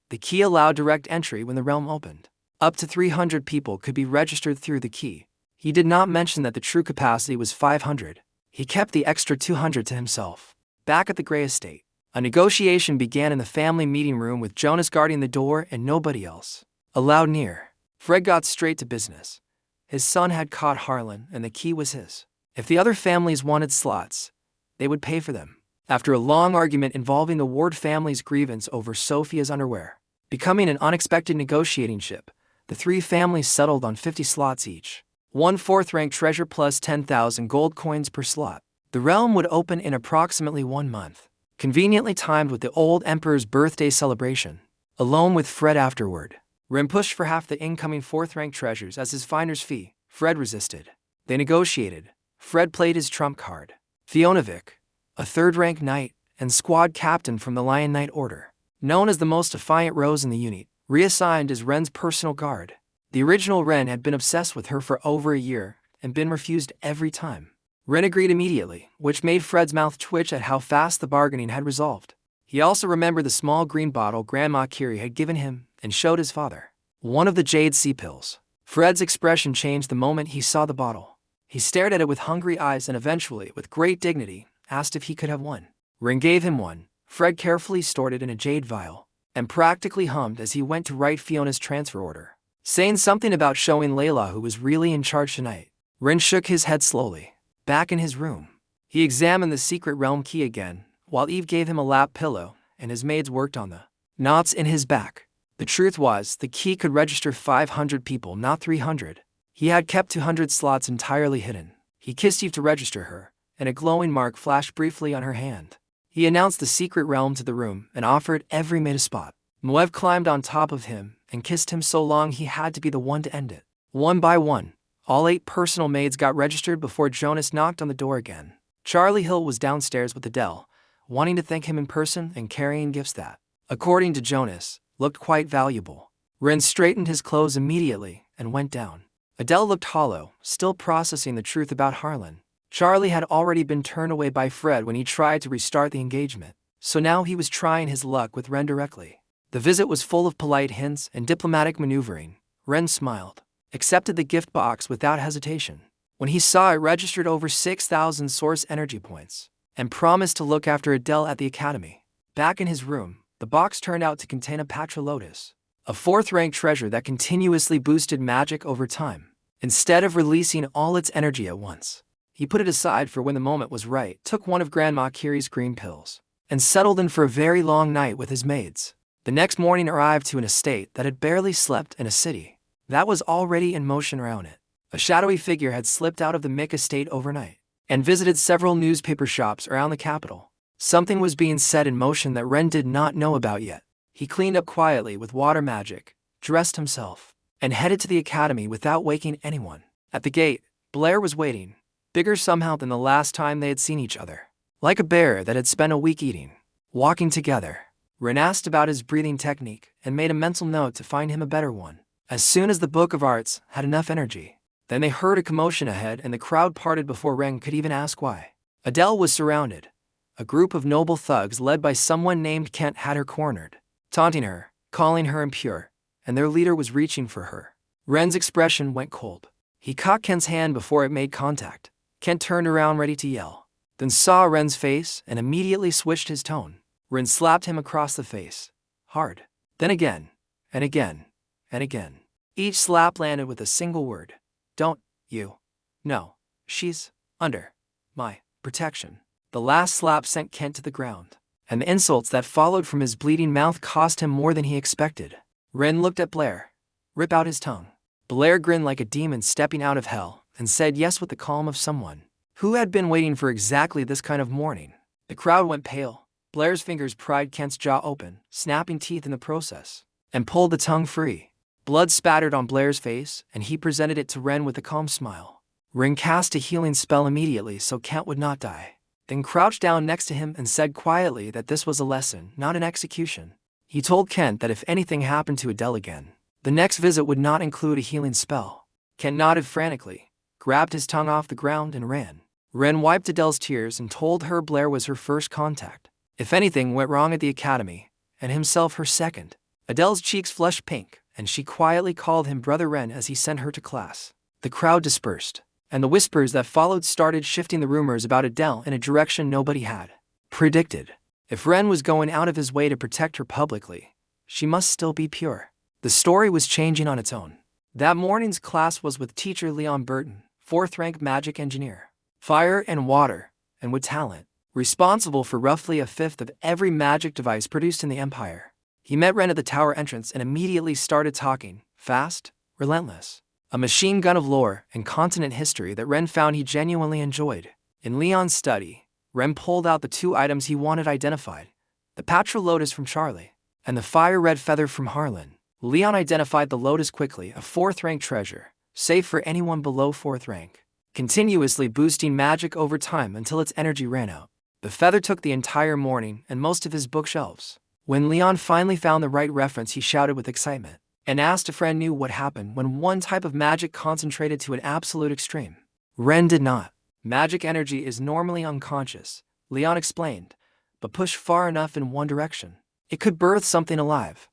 The key allowed direct entry when the realm opened. Up to 300 people could be registered through the key. He did not mention that the true capacity was 500. He kept the extra 200 to himself. Back at the Gray estate, a negotiation began in the family meeting room with Jonas guarding the door and nobody else allowed near. Fred got straight to business. His son had caught Harlan and the key was his. If the other families wanted slots, they would pay for them. After a long argument involving the Ward family's grievance over Sophia's underwear becoming an unexpected negotiating chip, the 3 families settled on 50 slots each. 1 4th-rank treasure plus 10,000 gold coins per slot. The realm would open in approximately 1 month, conveniently timed with the old emperor's birthday celebration. Alone with Fred afterward, Ren pushed for half the incoming 4th-rank treasures as his finder's fee. Fred resisted. They negotiated. Fred played his trump card. Fionovic, a 3rd-rank knight and squad captain from the Lion Knight Order, known as the most defiant rose in the unit, reassigned as Ren's personal guard. The original Ren had been obsessed with her for over a year and been refused every time. Ren agreed immediately, which made Fred's mouth twitch at how fast the bargaining had resolved. He also remembered the small green bottle Grandma Kiri had given him and showed his father. One of the jade sea pills. Fred's expression changed the moment he saw the bottle. He stared at it with hungry eyes and eventually, with great dignity, asked if he could have one. Ren gave him one. Fred carefully stored it in a jade vial and practically hummed as he went to write Fiona's transfer order, saying something about showing Layla who was really in charge tonight. Ren shook his head slowly. Back in his room, he examined the secret realm key again, while Eve gave him a lap pillow and his maids worked on the knots in his back. The truth was, the key could register 500 people, not 300. He had kept 200 slots entirely hidden. He kissed Eve to register her, and a glowing mark flashed briefly on her hand. He announced the secret realm to the room and offered every maid a spot. Moev climbed on top of him and kissed him so long he had to be the one to end it. One by one, all 8 personal maids got registered before Jonas knocked on the door again. Charlie Hill was downstairs with Adele, wanting to thank him in person and carrying gifts that, according to Jonas, looked quite valuable. Ren straightened his clothes immediately and went down. Adele looked hollow, still processing the truth about Harlan. Charlie had already been turned away by Fred when he tried to restart the engagement, so now he was trying his luck with Ren directly. The visit was full of polite hints and diplomatic maneuvering. Ren smiled, accepted the gift box without hesitation. When he saw it registered over 6,000 source energy points, and promised to look after Adele at the academy. Back in his room, the box turned out to contain a Patrolotus, a 4th-rank treasure that continuously boosted magic over time, instead of releasing all its energy at once. He put it aside for when the moment was right, took one of Grandma Kiri's green pills, and settled in for a very long night with his maids. The next morning arrived to an estate that had barely slept in a city that was already in motion around it. A shadowy figure had slipped out of the Mick estate overnight and visited several newspaper shops around the capital. Something was being set in motion that Ren did not know about yet. He cleaned up quietly with water magic, dressed himself, and headed to the academy without waking anyone. At the gate, Blair was waiting, bigger somehow than the last time they had seen each other. Like a bear that had spent a week eating, walking together. Ren asked about his breathing technique and made a mental note to find him a better one. As soon as the Book of Arts had enough energy, then they heard a commotion ahead and the crowd parted before Ren could even ask why. Adele was surrounded. A group of noble thugs led by someone named Kent had her cornered, taunting her, calling her impure, and their leader was reaching for her. Ren's expression went cold. He caught Kent's hand before it made contact. Kent turned around ready to yell, then saw Ren's face and immediately switched his tone. Ren slapped him across the face, hard. Then again, and again, and again. Each slap landed with a single word. Don't you know she's under my protection? The last slap sent Kent to the ground, and the insults that followed from his bleeding mouth cost him more than he expected. Ren looked at Blair, rip out his tongue. Blair grinned like a demon stepping out of hell and said yes with the calm of someone who had been waiting for exactly this kind of morning. The crowd went pale. Blair's fingers pried Kent's jaw open, snapping teeth in the process, and pulled the tongue free. Blood spattered on Blair's face, and he presented it to Ren with a calm smile. Ren cast a healing spell immediately so Kent would not die, then crouched down next to him and said quietly that this was a lesson, not an execution. He told Kent that if anything happened to Adele again, the next visit would not include a healing spell. Kent nodded frantically, grabbed his tongue off the ground and ran. Ren wiped Adele's tears and told her Blair was her first contact. If anything went wrong at the academy, and himself her second. Adele's cheeks flushed pink, and she quietly called him Brother Ren as he sent her to class. The crowd dispersed, and the whispers that followed started shifting the rumors about Adele in a direction nobody had predicted. If Ren was going out of his way to protect her publicly, she must still be pure. The story was changing on its own. That morning's class was with teacher Leon Burton, 4th-rank magic engineer, fire and water, and with talent, responsible for roughly a fifth of every magic device produced in the Empire. He met Ren at the tower entrance and immediately started talking, fast, relentless. A machine gun of lore and continent history that Ren found he genuinely enjoyed. In Leon's study, Ren pulled out the 2 items he wanted identified, the Patrolotus from Charlie, and the fire-red feather from Harlan. Leon identified the lotus quickly, a 4th-rank treasure, safe for anyone below 4th rank, continuously boosting magic over time until its energy ran out. The feather took the entire morning and most of his bookshelves. When Leon finally found the right reference, he shouted with excitement and asked if Ren knew what happened when one type of magic concentrated to an absolute extreme. Ren did not. Magic energy is normally unconscious, Leon explained, but pushed far enough in one direction, it could birth something alive,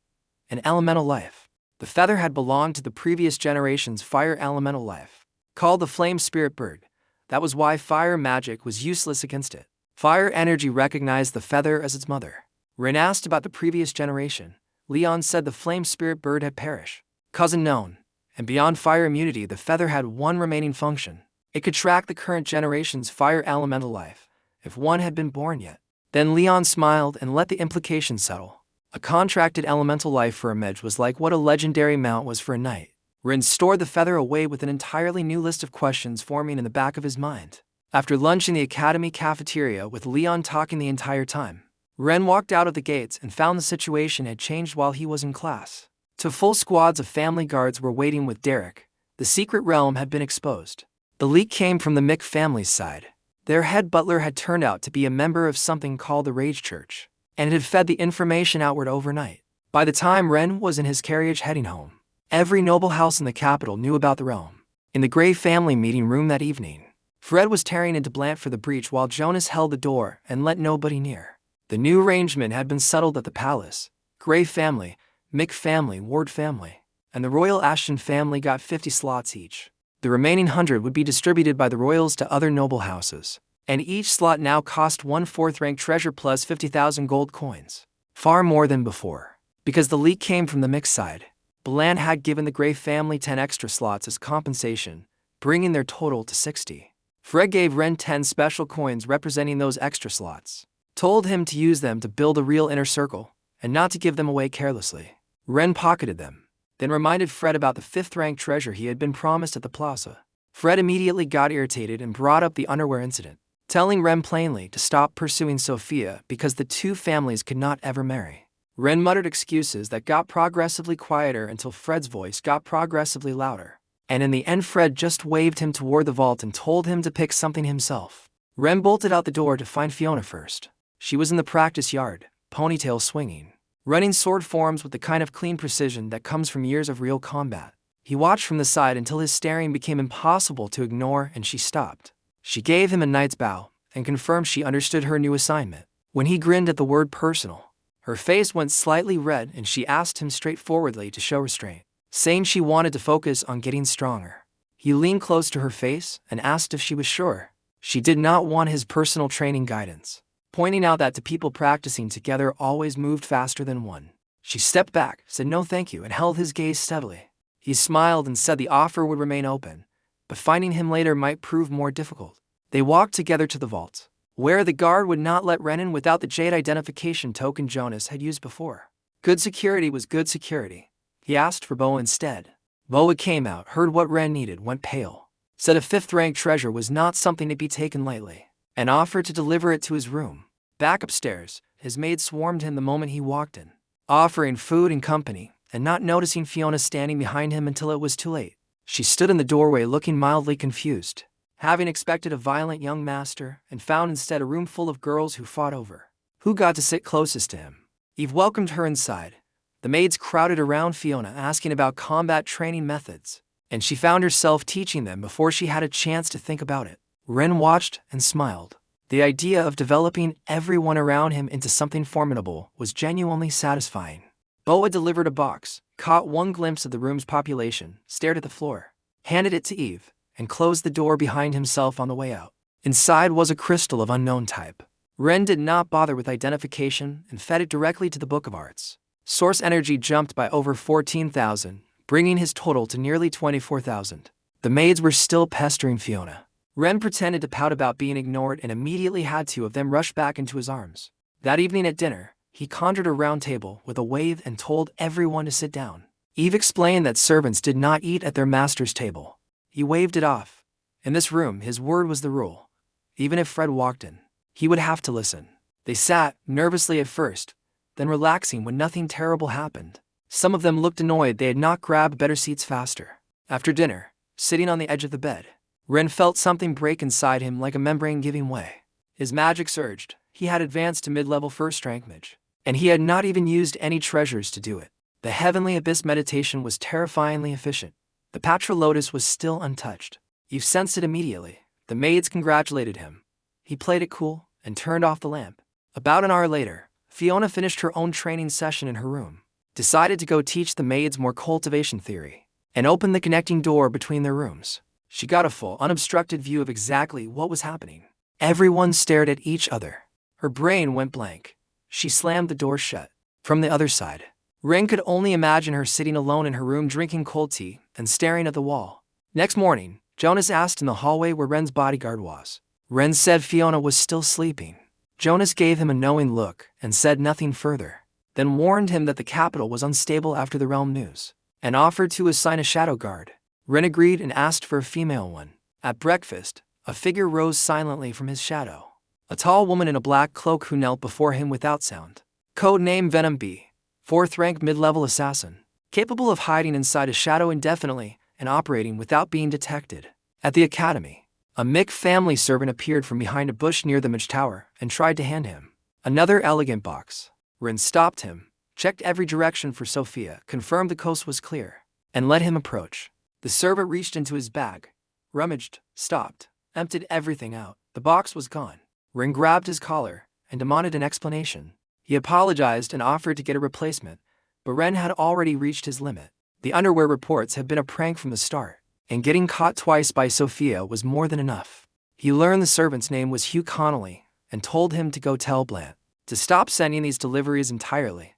an elemental life. The feather had belonged to the previous generation's fire elemental life, called the flame spirit bird. That was why fire magic was useless against it. Fire energy recognized the feather as its mother. Ren asked about the previous generation. Leon said the flame spirit bird had perished. Cousin known, and beyond fire immunity, the feather had one remaining function. It could track the current generation's fire elemental life, if one had been born yet. Then Leon smiled and let the implication settle. A contracted elemental life for a mage was like what a legendary mount was for a knight. Ren stored the feather away with an entirely new list of questions forming in the back of his mind. After lunch in the academy cafeteria with Leon talking the entire time, Ren walked out of the gates and found the situation had changed while he was in class. 2 full squads of family guards were waiting with Derek. The secret realm had been exposed. The leak came from the Mick family's side. Their head butler had turned out to be a member of something called the Rage Church, and it had fed the information outward overnight. By the time Ren was in his carriage heading home, every noble house in the capital knew about the realm. In the Gray family meeting room that evening, Fred was tearing into Blant for the breach while Jonas held the door and let nobody near. The new arrangement had been settled at the palace. Gray family, Mick family, Ward family, and the Royal Ashton family got 50 slots each. The remaining 100 would be distributed by the royals to other noble houses, and each slot now cost 1/4 rank treasure plus 50,000 gold coins. Far more than before. Because the leak came from the Mick side, Bland had given the Gray family 10 extra slots as compensation, bringing their total to 60. Fred gave Ren 10 special coins representing those extra slots, told him to use them to build a real inner circle, and not to give them away carelessly. Ren pocketed them, then reminded Fred about the 5th rank treasure he had been promised at the plaza. Fred immediately got irritated and brought up the underwear incident, telling Ren plainly to stop pursuing Sophia because the two families could not ever marry. Ren muttered excuses that got progressively quieter until Fred's voice got progressively louder. And in the end Fred just waved him toward the vault and told him to pick something himself. Ren bolted out the door to find Fiona first. She was in the practice yard, ponytail swinging, running sword forms with the kind of clean precision that comes from years of real combat. He watched from the side until his staring became impossible to ignore and she stopped. She gave him a knight's bow and confirmed she understood her new assignment. When he grinned at the word personal, her face went slightly red and she asked him straightforwardly to show restraint, saying she wanted to focus on getting stronger. He leaned close to her face and asked if she was sure. She did not want his personal training guidance, pointing out that two people practicing together always moved faster than one. She stepped back, said no thank you, and held his gaze steadily. He smiled and said the offer would remain open, but finding him later might prove more difficult. They walked together to the vault, where the guard would not let Ren in without the jade identification token Jonas had used before. Good security was good security. He asked for Boa instead. Boa came out, heard what Ren needed, went pale, said a 5th rank treasure was not something to be taken lightly, and offered to deliver it to his room. Back upstairs, his maid swarmed him the moment he walked in, offering food and company, and not noticing Fiona standing behind him until it was too late. She stood in the doorway looking mildly confused, having expected a violent young master and found instead a room full of girls who fought over who got to sit closest to him. Eve welcomed her inside. The maids crowded around Fiona asking about combat training methods, and she found herself teaching them before she had a chance to think about it. Ren watched and smiled. The idea of developing everyone around him into something formidable was genuinely satisfying. Boa delivered a box, caught one glimpse of the room's population, stared at the floor, handed it to Eve, and closed the door behind himself on the way out. Inside was a crystal of unknown type. Ren did not bother with identification and fed it directly to the Book of Arts. Source energy jumped by over 14,000, bringing his total to nearly 24,000. The maids were still pestering Fiona. Ren pretended to pout about being ignored and immediately had two of them rush back into his arms. That evening at dinner, he conjured a round table with a wave and told everyone to sit down. Eve explained that servants did not eat at their master's table. He waved it off. In this room, his word was the rule. Even if Fred walked in, he would have to listen. They sat, nervously at first, then relaxing when nothing terrible happened. Some of them looked annoyed they had not grabbed better seats faster. After dinner, sitting on the edge of the bed, Ren felt something break inside him like a membrane giving way. His magic surged. He had advanced to mid-level 1st rank mage, and he had not even used any treasures to do it. The Heavenly Abyss meditation was terrifyingly efficient. The Patra Lotus was still untouched. Eve sensed it immediately. The maids congratulated him. He played it cool and turned off the lamp. About an hour later, Fiona finished her own training session in her room, decided to go teach the maids more cultivation theory, and opened the connecting door between their rooms. She got a full, unobstructed view of exactly what was happening. Everyone stared at each other. Her brain went blank. She slammed the door shut. From the other side, Ren could only imagine her sitting alone in her room drinking cold tea and staring at the wall. Next morning, Jonas asked in the hallway where Ren's bodyguard was. Ren said Fiona was still sleeping. Jonas gave him a knowing look and said nothing further, then warned him that the capital was unstable after the realm news, and offered to assign a shadow guard. Ren agreed and asked for a female one. At breakfast, a figure rose silently from his shadow. A tall woman in a black cloak who knelt before him without sound. Code name Venom B, 4th rank mid-level assassin, capable of hiding inside a shadow indefinitely and operating without being detected. At the academy, a Mick family servant appeared from behind a bush near the mage tower and tried to hand him another elegant box. Ren stopped him, checked every direction for Sophia, confirmed the coast was clear, and let him approach. The servant reached into his bag, rummaged, stopped, emptied everything out. The box was gone. Ren grabbed his collar and demanded an explanation. He apologized and offered to get a replacement, but Ren had already reached his limit. The underwear reports had been a prank from the start, and getting caught twice by Sophia was more than enough. He learned the servant's name was Hugh Connolly and told him to go tell Blant to stop sending these deliveries entirely.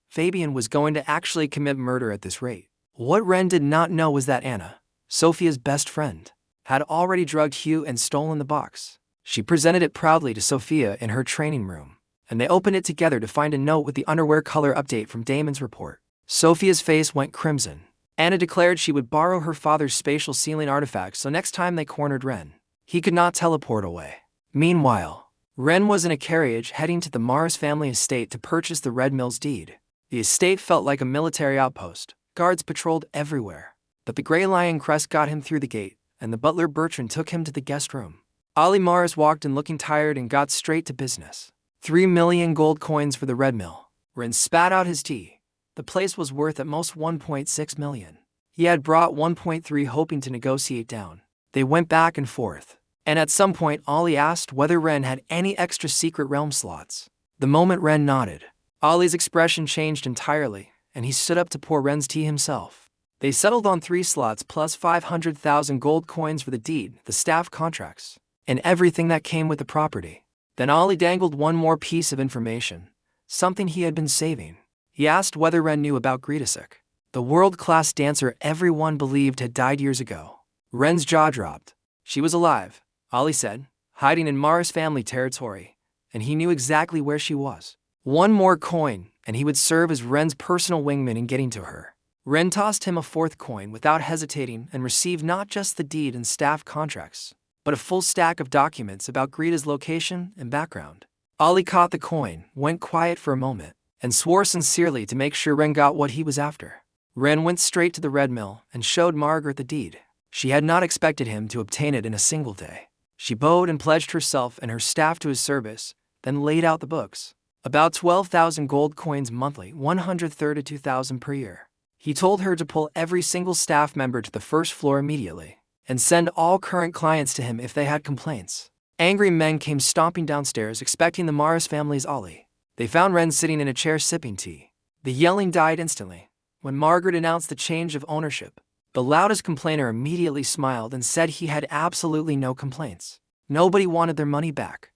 Fabian was going to actually commit murder at this rate. What Ren did not know was that Anna, Sophia's best friend, had already drugged Hugh and stolen the box. She presented it proudly to Sophia in her training room, and they opened it together to find a note with the underwear color update from Damon's report. Sophia's face went crimson. Anna declared she would borrow her father's spatial sealing artifacts so next time they cornered Ren, he could not teleport away. Meanwhile, Ren was in a carriage heading to the Mars family estate to purchase the Red Mills deed. The estate felt like a military outpost. Guards patrolled everywhere. But the Gray Lion crest got him through the gate, and the butler Bertrand took him to the guest room. Ollie Mars walked in looking tired and got straight to business. 3 million gold coins for the Red Mill. Ren spat out his tea. The place was worth at most 1.6 million. He had brought 1.3 hoping to negotiate down. They went back and forth, and at some point Ollie asked whether Ren had any extra secret realm slots. The moment Ren nodded, Ollie's expression changed entirely, and he stood up to pour Ren's tea himself. They settled on 3 slots plus 500,000 gold coins for the deed, the staff contracts, and everything that came with the property. Then Ollie dangled one more piece of information, something he had been saving. He asked whether Ren knew about Gridasek, the world-class dancer everyone believed had died years ago. Ren's jaw dropped. She was alive, Ollie said, hiding in Mars family territory, and he knew exactly where she was. 1 more coin, and he would serve as Ren's personal wingman in getting to her. Ren tossed him a 4th coin without hesitating and received not just the deed and staff contracts, but a full stack of documents about Greta's location and background. Ollie caught the coin, went quiet for a moment, and swore sincerely to make sure Ren got what he was after. Ren went straight to the Red Mill and showed Margaret the deed. She had not expected him to obtain it in a single day. She bowed and pledged herself and her staff to his service, then laid out the books. About 12,000 gold coins monthly, 132,000 per year. He told her to pull every single staff member to the first floor immediately, and send all current clients to him if they had complaints. Angry men came stomping downstairs expecting the Mars family's Ollie. They found Ren sitting in a chair sipping tea. The yelling died instantly when Margaret announced the change of ownership. The loudest complainer immediately smiled and said he had absolutely no complaints. Nobody wanted their money back.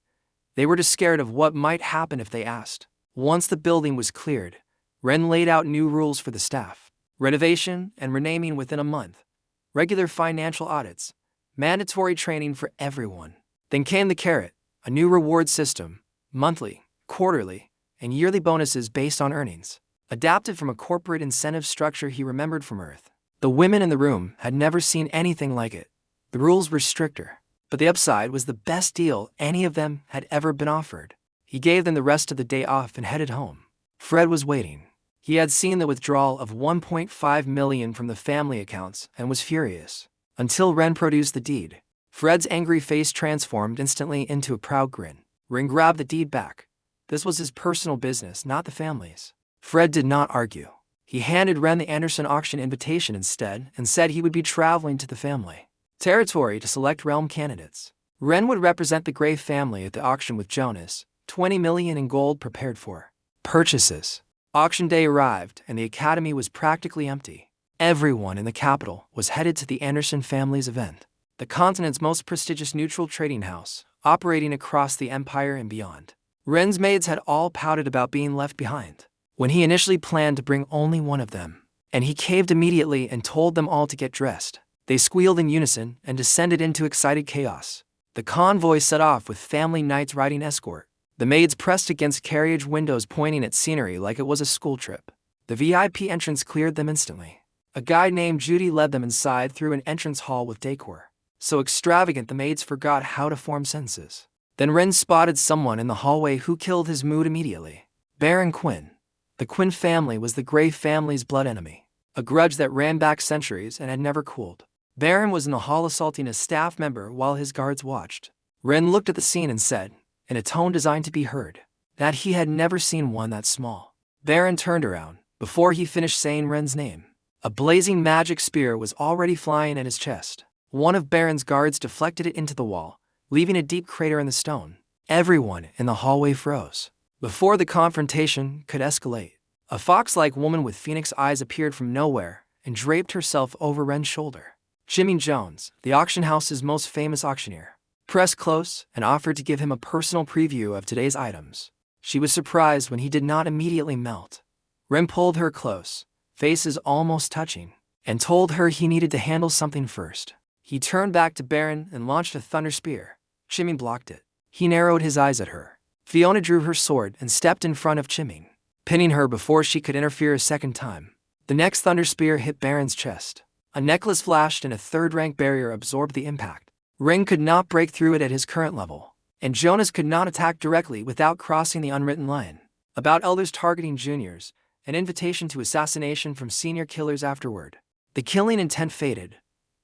They were just scared of what might happen if they asked. Once the building was cleared, Ren laid out new rules for the staff. Renovation and renaming within a month. Regular financial audits. Mandatory training for everyone. Then came the carrot, a new reward system, monthly, quarterly, and yearly bonuses based on earnings. Adapted from a corporate incentive structure he remembered from Earth. The women in the room had never seen anything like it. The rules were stricter, but the upside was the best deal any of them had ever been offered. He gave them the rest of the day off and headed home. Fred was waiting. He had seen the withdrawal of 1.5 million from the family accounts and was furious. Until Ren produced the deed. Fred's angry face transformed instantly into a proud grin. Ren grabbed the deed back. This was his personal business, not the family's. Fred did not argue. He handed Ren the Anderson auction invitation instead and said he would be traveling to the family territory to select realm candidates. Ren would represent the Gray family at the auction with Jonas, 20 million in gold prepared for purchases. Auction day arrived and the academy was practically empty. Everyone in the capital was headed to the Anderson family's event, the continent's most prestigious neutral trading house, operating across the empire and beyond. Ren's maids had all pouted about being left behind, when he initially planned to bring only one of them, and he caved immediately and told them all to get dressed. They squealed in unison and descended into excited chaos. The convoy set off with family knights riding escort. The maids pressed against carriage windows pointing at scenery like it was a school trip. The VIP entrance cleared them instantly. A guide named Judy led them inside through an entrance hall with decor so extravagant the maids forgot how to form sentences. Then Ren spotted someone in the hallway who killed his mood immediately. Baron Quinn. The Quinn family was the Gray family's blood enemy, a grudge that ran back centuries and had never cooled. Baron was in the hall assaulting a staff member while his guards watched. Ren looked at the scene and said, in a tone designed to be heard, that he had never seen one that small. Baron turned around. Before he finished saying Ren's name, a blazing magic spear was already flying at his chest. One of Baron's guards deflected it into the wall, leaving a deep crater in the stone. Everyone in the hallway froze. Before the confrontation could escalate, a fox-like woman with phoenix eyes appeared from nowhere and draped herself over Ren's shoulder. Jimmy Jones, the auction house's most famous auctioneer, pressed close and offered to give him a personal preview of today's items. She was surprised when he did not immediately melt. Ren pulled her close, faces almost touching, and told her he needed to handle something first. He turned back to Baron and launched a thunder spear. Chiming blocked it. He narrowed his eyes at her. Fiona drew her sword and stepped in front of Chiming, pinning her before she could interfere a second time. The next thunder spear hit Baron's chest. A necklace flashed and a third-rank barrier absorbed the impact. Ren could not break through it at his current level, and Jonas could not attack directly without crossing the unwritten line. About elders targeting juniors, an invitation to assassination from senior killers afterward. The killing intent faded.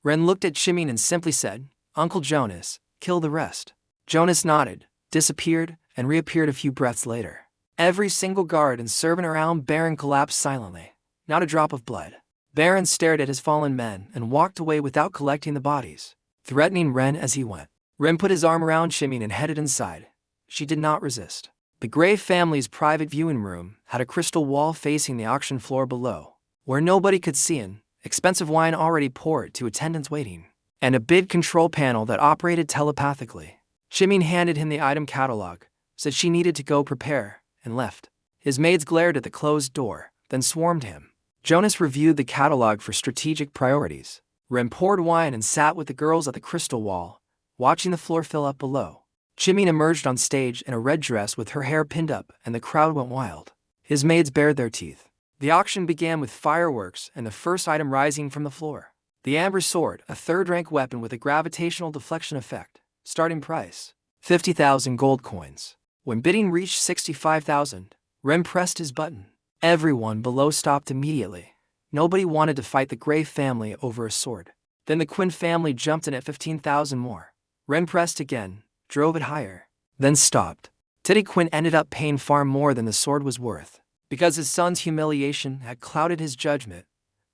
Ren looked at Chiming and simply said, "Uncle Jonas, kill the rest." Jonas nodded, disappeared, and reappeared a few breaths later. Every single guard and servant around Baron collapsed silently. Not a drop of blood. Baron stared at his fallen men and walked away without collecting the bodies, threatening Ren as he went. Ren put his arm around Chiming and headed inside. She did not resist. The Gray family's private viewing room had a crystal wall facing the auction floor below, where nobody could see in. Expensive wine already poured to attendants waiting, and a bid control panel that operated telepathically. Chiming handed him the item catalog, said she needed to go prepare, and left. His maids glared at the closed door, then swarmed him. Jonas reviewed the catalog for strategic priorities. Ren poured wine and sat with the girls at the crystal wall, watching the floor fill up below. Chiming emerged on stage in a red dress with her hair pinned up, and the crowd went wild. His maids bared their teeth. The auction began with fireworks and the first item rising from the floor. The amber sword, a third-rank weapon with a gravitational deflection effect. Starting price, 50,000 gold coins. When bidding reached 65,000, Ren pressed his button. Everyone below stopped immediately. Nobody wanted to fight the Gray family over a sword. Then the Quinn family jumped in at 15,000 more. Ren pressed again, drove it higher, then stopped. Teddy Quinn ended up paying far more than the sword was worth. Because his son's humiliation had clouded his judgment,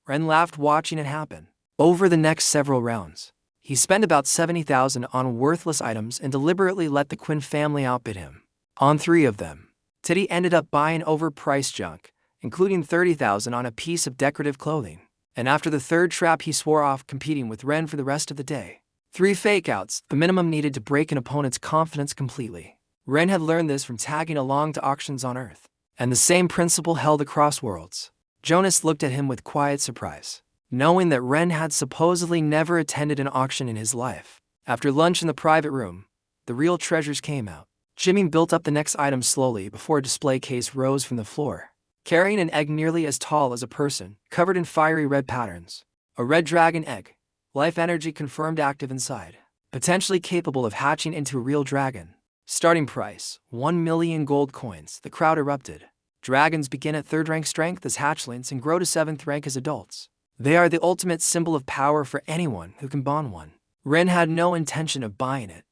Ren laughed watching it happen. Over the next several rounds, he spent about 70,000 on worthless items and deliberately let the Quinn family outbid him. On 3 of them, Teddy ended up buying overpriced junk, including 30,000 on a piece of decorative clothing. And after the third trap, he swore off competing with Ren for the rest of the day. 3 fake-outs, the minimum needed to break an opponent's confidence completely. Ren had learned this from tagging along to auctions on Earth. And the same principle held across worlds. Jonas looked at him with quiet surprise, knowing that Ren had supposedly never attended an auction in his life. After lunch in the private room, the real treasures came out. Jimmy built up the next item slowly before a display case rose from the floor, carrying an egg nearly as tall as a person, covered in fiery red patterns. A red dragon egg, life energy confirmed active inside, potentially capable of hatching into a real dragon. Starting price, 1 million gold coins. The crowd erupted. Dragons begin at 3rd-rank strength as hatchlings and grow to 7th rank as adults. They are the ultimate symbol of power for anyone who can bond one. Ren had no intention of buying it.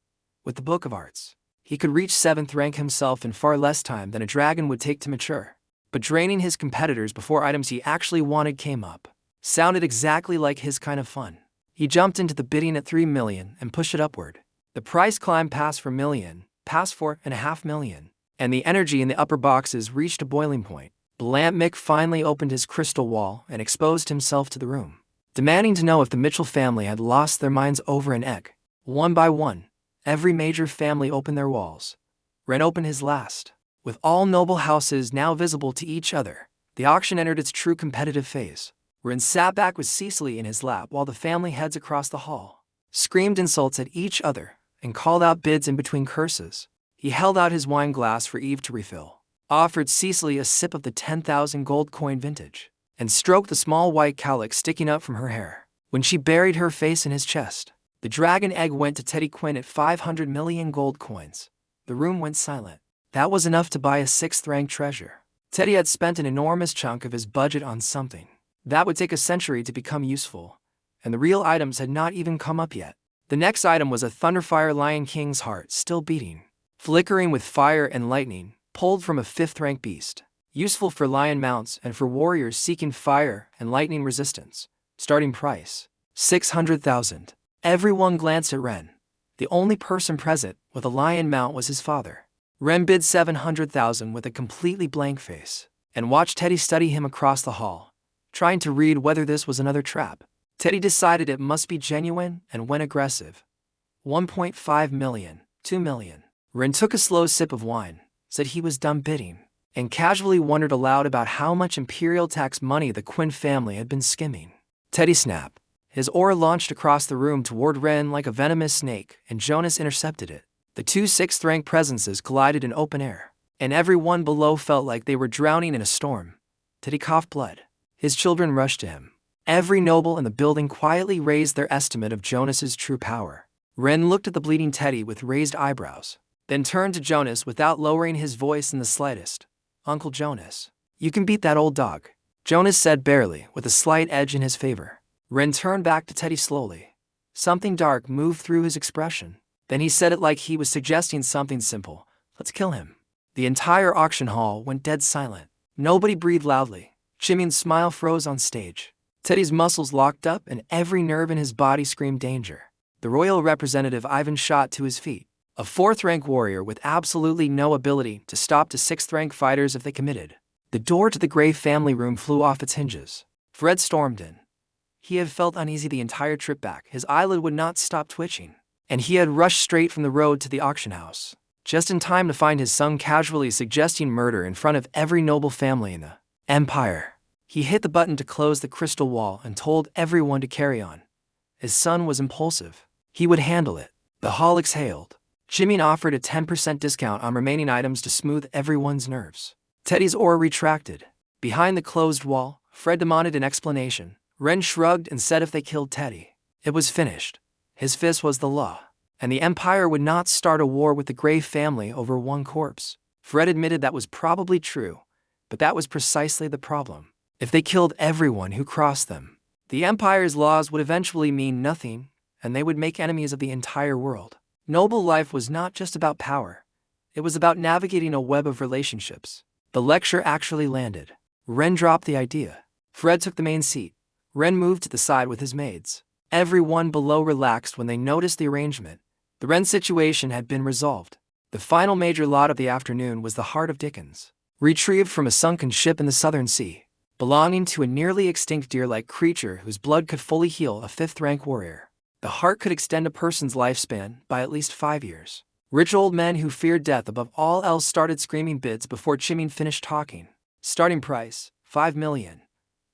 With the Book of Arts, he could reach 7th rank himself in far less time than a dragon would take to mature. But draining his competitors before items he actually wanted came up sounded exactly like his kind of fun. He jumped into the bidding at 3 million and pushed it upward. The price climbed past 4 million. Past 4.5 million, and the energy in the upper boxes reached a boiling point. Blamp Mick finally opened his crystal wall and exposed himself to the room, demanding to know if the Mitchell family had lost their minds over an egg. One by one, every major family opened their walls. Ren opened his last. With all noble houses now visible to each other, the auction entered its true competitive phase. Ren sat back with Cecily in his lap while the family heads across the hall screamed insults at each other and called out bids in between curses. He held out his wine glass for Eve to refill, offered Cecily a sip of the 10,000 gold coin vintage, and stroked the small white cowlick sticking up from her hair. When she buried her face in his chest, the dragon egg went to Teddy Quinn at 500 million gold coins. The room went silent. That was enough to buy a 6th-rank treasure. Teddy had spent an enormous chunk of his budget on something that would take a century to become useful, and the real items had not even come up yet. The next item was a Thunderfire Lion King's heart, still beating, flickering with fire and lightning, pulled from a 5th-rank beast, useful for lion mounts and for warriors seeking fire and lightning resistance. Starting price, 600,000. Everyone glanced at Ren. The only person present with a lion mount was his father. Ren bid 700,000 with a completely blank face, and watched Teddy study him across the hall, trying to read whether this was another trap. Teddy decided it must be genuine and went aggressive. 1.5 million, 2 million. Ren took a slow sip of wine, said he was done bidding, and casually wondered aloud about how much imperial tax money the Quinn family had been skimming. Teddy snapped. His aura launched across the room toward Ren like a venomous snake, and Jonas intercepted it. The two sixth-rank presences collided in open air, and everyone below felt like they were drowning in a storm. Teddy coughed blood. His children rushed to him. Every noble in the building quietly raised their estimate of Jonas's true power. Ren looked at the bleeding Teddy with raised eyebrows, then turned to Jonas without lowering his voice in the slightest. "Uncle Jonas, you can beat that old dog," Jonas said barely, with a slight edge in his favor. Ren turned back to Teddy slowly. Something dark moved through his expression. Then he said it like he was suggesting something simple. "Let's kill him." The entire auction hall went dead silent. Nobody breathed loudly. Chimin's smile froze on stage. Teddy's muscles locked up and every nerve in his body screamed danger. The royal representative Ivan shot to his feet. A fourth-rank warrior with absolutely no ability to stop the sixth-rank fighters if they committed. The door to the Gray family room flew off its hinges. Fred stormed in. He had felt uneasy the entire trip back. His eyelid would not stop twitching, and he had rushed straight from the road to the auction house, just in time to find his son casually suggesting murder in front of every noble family in the empire. He hit the button to close the crystal wall and told everyone to carry on. His son was impulsive. He would handle it. The hall exhaled. Chimin offered a 10% discount on remaining items to smooth everyone's nerves. Teddy's aura retracted. Behind the closed wall, Fred demanded an explanation. Ren shrugged and said if they killed Teddy, it was finished. His fist was the law, and the Empire would not start a war with the Gray family over one corpse. Fred admitted that was probably true, but that was precisely the problem. If they killed everyone who crossed them, the Empire's laws would eventually mean nothing, and they would make enemies of the entire world. Noble life was not just about power. It was about navigating a web of relationships. The lecture actually landed. Ren dropped the idea. Fred took the main seat. Ren moved to the side with his maids. Everyone below relaxed when they noticed the arrangement. The Ren situation had been resolved. The final major lot of the afternoon was the Heart of Dickens, retrieved from a sunken ship in the Southern Sea, belonging to a nearly extinct deer-like creature whose blood could fully heal a fifth-rank warrior. The heart could extend a person's lifespan by at least 5 years. Rich old men who feared death above all else started screaming bids before Chimin finished talking. Starting price, 5 million.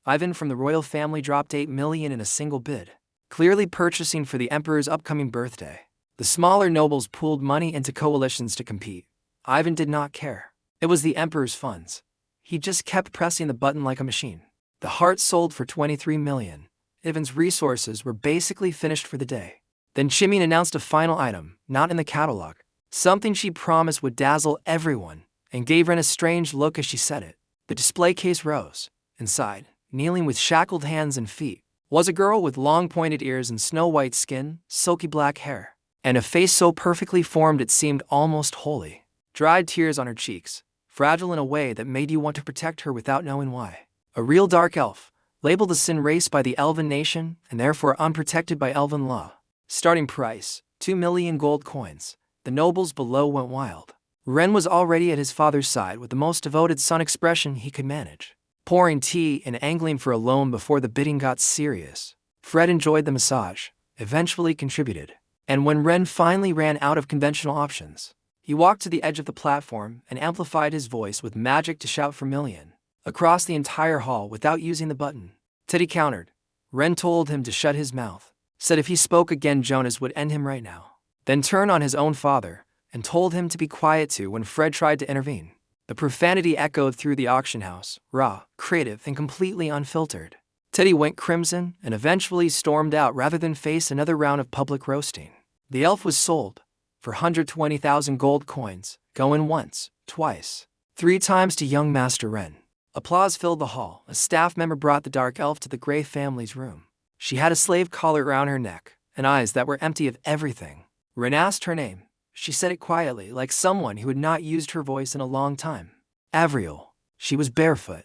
Ivan from the royal family dropped 8 million in a single bid, clearly purchasing for the emperor's upcoming birthday. The smaller nobles pooled money into coalitions to compete. Ivan did not care. It was the emperor's funds. He just kept pressing the button like a machine. The heart sold for 23 million. Ivan's resources were basically finished for the day. Then Chimin announced a final item, not in the catalog. Something she promised would dazzle everyone, and gave Ren a strange look as she said it. The display case rose. Inside, kneeling with shackled hands and feet, was a girl with long pointed ears and snow-white skin, silky black hair, and a face so perfectly formed it seemed almost holy. Dried tears on her cheeks, fragile in a way that made you want to protect her without knowing why. A real dark elf, labeled a sin race by the Elven nation and therefore unprotected by Elven law. Starting price, 2 million gold coins. The nobles below went wild. Ren was already at his father's side with the most devoted son expression he could manage, pouring tea and angling for a loan before the bidding got serious. Fred enjoyed the massage, eventually contributed, and when Ren finally ran out of conventional options, he walked to the edge of the platform and amplified his voice with magic to shout for million across the entire hall without using the button. Teddy countered. Ren told him to shut his mouth, said if he spoke again Jonas would end him right now, then turned on his own father and told him to be quiet too when Fred tried to intervene. The profanity echoed through the auction house, raw, creative, and completely unfiltered. Teddy went crimson and eventually stormed out rather than face another round of public roasting. The elf was sold for 120,000 gold coins, going once, twice, 3 times to young Master Ren. Applause filled the hall. A staff member brought the dark elf to the Gray family's room. She had a slave collar around her neck and eyes that were empty of everything. Ren asked her name. She said it quietly, like someone who had not used her voice in a long time. Avriel. She was barefoot.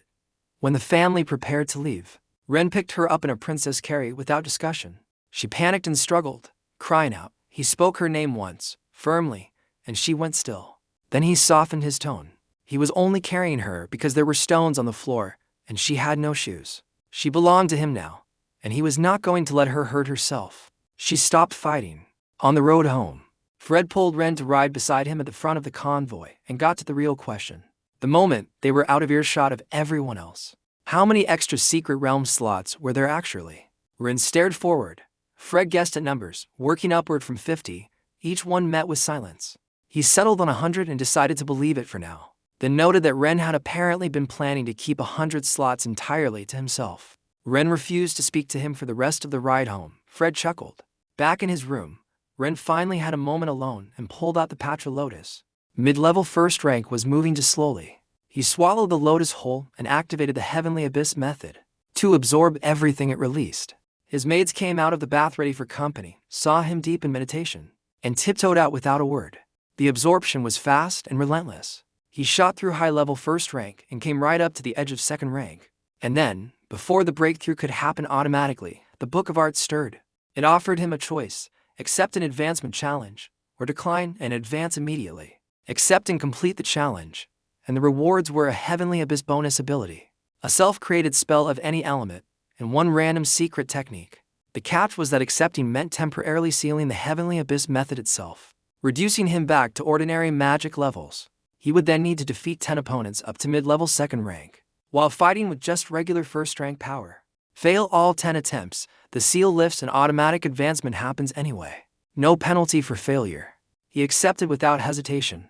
When the family prepared to leave, Ren picked her up in a princess carry without discussion. She panicked and struggled, Crying out, he spoke her name once, firmly, and she went still. Then he softened his tone. He was only carrying her because there were stones on the floor, and she had no shoes. She belonged to him now, and he was not going to let her hurt herself. She stopped fighting. On the road home, Fred pulled Ren to ride beside him at the front of the convoy and got to the real question. The moment they were out of earshot of everyone else. How many extra secret realm slots were there actually? Ren stared forward. Fred guessed at numbers, working upward from 50, each one met with silence. He settled on 100 and decided to believe it for now, then noted that Ren had apparently been planning to keep 100 slots entirely to himself. Ren refused to speak to him for the rest of the ride home. Fred chuckled. Back in his room, Ren finally had a moment alone and pulled out the Patra Lotus. Mid-level first rank was moving just slowly. He swallowed the lotus whole and activated the Heavenly Abyss method to absorb everything it released. His maids came out of the bath ready for company, saw him deep in meditation, and tiptoed out without a word. The absorption was fast and relentless. He shot through high-level first rank and came right up to the edge of second rank. And then, before the breakthrough could happen automatically, the Book of Art stirred. It offered him a choice: accept an advancement challenge, or decline and advance immediately. Accept and complete the challenge, and the rewards were a Heavenly Abyss bonus ability, a self-created spell of any element, and one random secret technique. The catch was that accepting meant temporarily sealing the Heavenly Abyss method itself, reducing him back to ordinary magic levels. He would then need to defeat 10 opponents up to mid-level second rank, while fighting with just regular first rank power. Fail all 10 attempts, the seal lifts and automatic advancement happens anyway. No penalty for failure. He accepted without hesitation.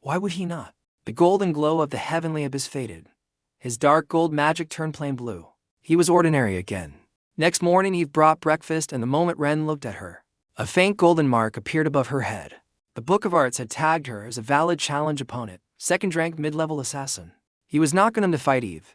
Why would he not? The golden glow of the Heavenly Abyss faded. His dark gold magic turned plain blue. He was ordinary again. Next morning Eve brought breakfast, and the moment Ren looked at her, a faint golden mark appeared above her head. The Book of Arts had tagged her as a valid challenge opponent, second-rank mid-level assassin. He was not going to fight Eve.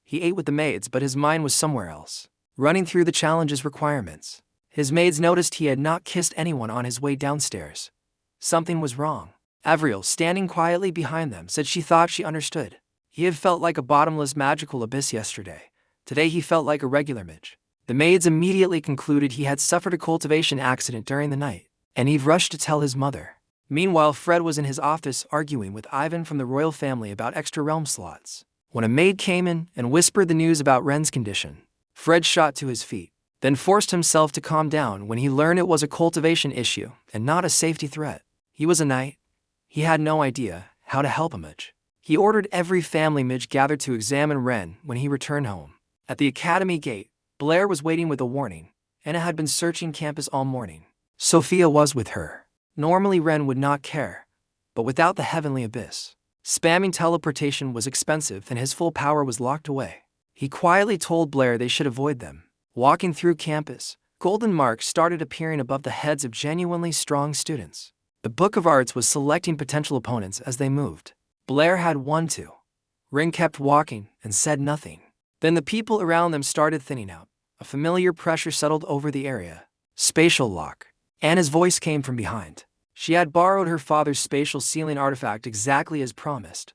He ate with the maids, but his mind was somewhere else, running through the challenge's requirements. His maids noticed he had not kissed anyone on his way downstairs. Something was wrong. Avriel, standing quietly behind them, said she thought she understood. He had felt like a bottomless magical abyss yesterday. Today he felt like a regular mage. The maids immediately concluded he had suffered a cultivation accident during the night, and Eve rushed to tell his mother. Meanwhile, Fred was in his office arguing with Ivan from the royal family about extra realm slots, when a maid came in and whispered the news about Ren's condition. Fred shot to his feet, then forced himself to calm down when he learned it was a cultivation issue and not a safety threat. He was a knight. He had no idea how to help a mage. He ordered every family mage gathered to examine Ren when he returned home. At the academy gate, Blair was waiting with a warning. Anna had been searching campus all morning. Sophia was with her. Normally Ren would not care, but without the Heavenly Abyss, spamming teleportation was expensive and his full power was locked away. He quietly told Blair they should avoid them. Walking through campus, golden marks started appearing above the heads of genuinely strong students. The Book of Arts was selecting potential opponents as they moved. Blair had 1-2. Ren kept walking and said nothing. Then the people around them started thinning out. A familiar pressure settled over the area. Spatial lock. Anna's voice came from behind. She had borrowed her father's spatial sealing artifact exactly as promised.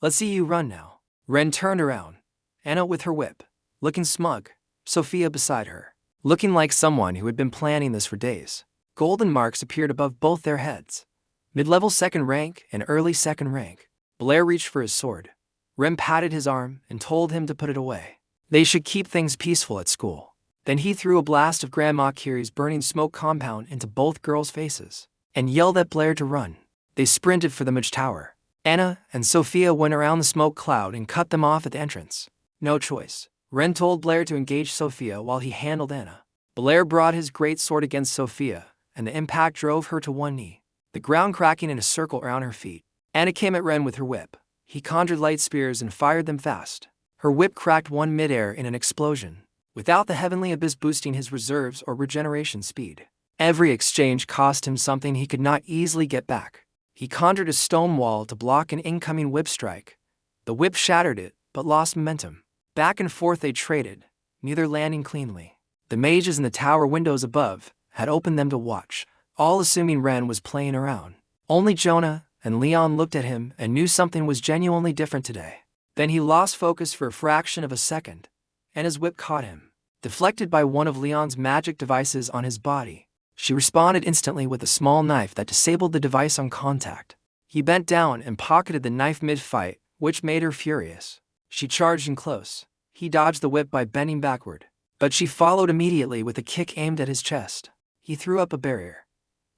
Let's see you run now. Ren turned around. Anna with her whip, looking smug. Sophia beside her, looking like someone who had been planning this for days. Golden marks appeared above both their heads. Mid-level second rank and early second rank. Blair reached for his sword. Ren patted his arm and told him to put it away. They should keep things peaceful at school. Then he threw a blast of Grandma Kiri's burning smoke compound into both girls' faces and yelled at Blair to run. They sprinted for the mage tower. Anna and Sophia went around the smoke cloud and cut them off at the entrance. No choice. Ren told Blair to engage Sophia while he handled Anna. Blair brought his great sword against Sophia, and the impact drove her to one knee, the ground cracking in a circle around her feet. Anna came at Ren with her whip. He conjured light spears and fired them fast. Her whip cracked one midair in an explosion, without the Heavenly Abyss boosting his reserves or regeneration speed. Every exchange cost him something he could not easily get back. He conjured a stone wall to block an incoming whip strike. The whip shattered it, but lost momentum. Back and forth they traded, neither landing cleanly. The mages in the tower windows above had opened them to watch, all assuming Ren was playing around. Only Jonah and Leon looked at him and knew something was genuinely different today. Then he lost focus for a fraction of a second, and his whip caught him. Deflected by one of Leon's magic devices on his body, She responded instantly with a small knife that disabled the device on contact. He bent down and pocketed the knife mid-fight, which made her furious. She charged in close. He dodged the whip by bending backward, but she followed immediately with a kick aimed at his chest. He threw up a barrier.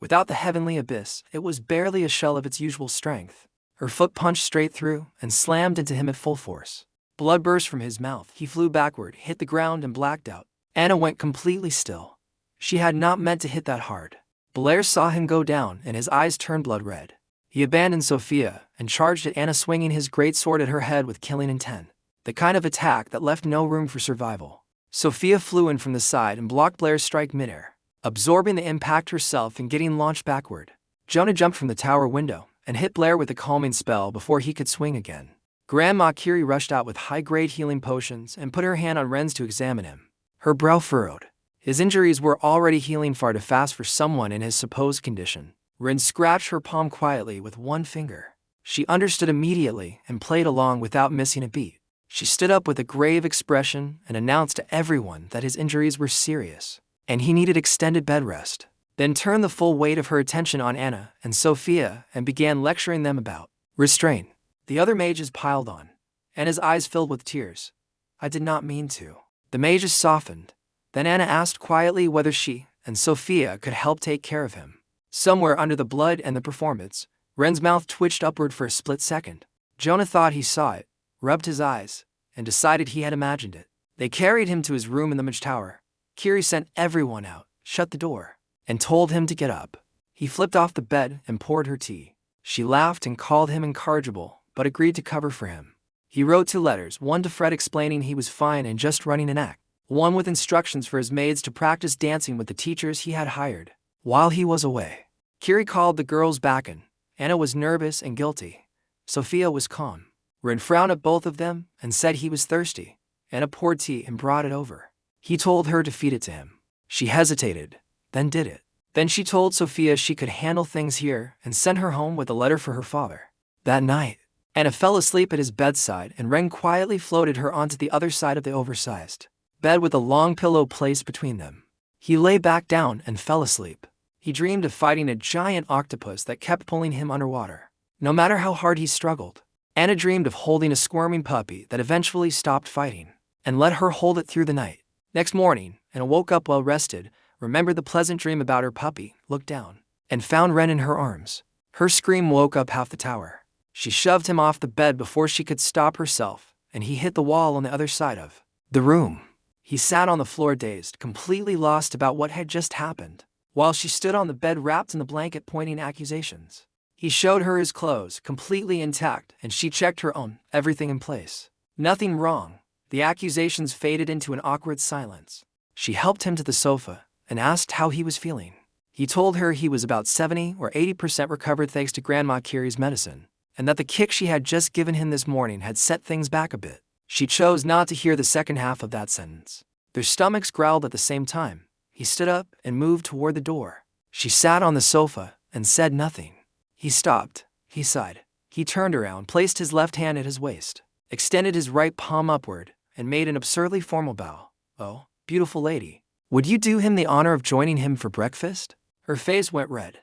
Without the heavenly abyss, it was barely a shell of its usual strength. Her foot punched straight through and slammed into him at full force. Blood burst from his mouth. He flew backward, hit the ground, and blacked out. Anna went completely still. She had not meant to hit that hard. Blair saw him go down, and his eyes turned blood red. He abandoned Sophia and charged at Anna, swinging his great sword at her head with killing intent. The kind of attack that left no room for survival. Sophia flew in from the side and blocked Blair's strike midair, absorbing the impact herself and getting launched backward. Jonah jumped from the tower window and hit Blair with a calming spell before he could swing again. Grandma Kiri rushed out with high-grade healing potions and put her hand on Ren's to examine him. Her brow furrowed. His injuries were already healing far too fast for someone in his supposed condition. Ren scratched her palm quietly with one finger. She understood immediately and played along without missing a beat. She stood up with a grave expression and announced to everyone that his injuries were serious, and he needed extended bed rest. Then turned the full weight of her attention on Anna and Sophia and began lecturing them about restraint. The other mages piled on. Anna's eyes filled with tears. "I did not mean to." The mages softened. Then Anna asked quietly whether she and Sophia could help take care of him. Somewhere under the blood and the performance, Ren's mouth twitched upward for a split second. Jonah thought he saw it, rubbed his eyes, and decided he had imagined it. They carried him to his room in the mage tower. Kiri sent everyone out, shut the door, and told him to get up. He flipped off the bed and poured her tea. She laughed and called him incorrigible, but agreed to cover for him. He wrote 2 letters, one to Fred explaining he was fine and just running an act, one with instructions for his maids to practice dancing with the teachers he had hired. While he was away, Kiri called the girls back in. Anna was nervous and guilty. Sophia was calm. Ren frowned at both of them and said he was thirsty. Anna poured tea and brought it over. He told her to feed it to him. She hesitated, then did it. Then she told Sophia she could handle things here and sent her home with a letter for her father. That night, Anna fell asleep at his bedside and Ren quietly floated her onto the other side of the oversized bed with a long pillow placed between them. He lay back down and fell asleep. He dreamed of fighting a giant octopus that kept pulling him underwater. No matter how hard he struggled, Anna dreamed of holding a squirming puppy that eventually stopped fighting and let her hold it through the night. Next morning, Anna woke up well rested, remembered the pleasant dream about her puppy, looked down, and found Ren in her arms. Her scream woke up half the tower. She shoved him off the bed before she could stop herself, and he hit the wall on the other side of the room. He sat on the floor dazed, completely lost about what had just happened, while she stood on the bed wrapped in the blanket pointing accusations. He showed her his clothes, completely intact, and she checked her own, everything in place. Nothing wrong. The accusations faded into an awkward silence. She helped him to the sofa and asked how he was feeling. He told her he was about 70 or 80% recovered thanks to Grandma Kiri's medicine, and that the kick she had just given him this morning had set things back a bit. She chose not to hear the second half of that sentence. Their stomachs growled at the same time. He stood up and moved toward the door. She sat on the sofa and said nothing. He stopped. He sighed. He turned around, placed his left hand at his waist, extended his right palm upward, and made an absurdly formal bow. "Oh, beautiful lady, would you do him the honor of joining him for breakfast?" Her face went red.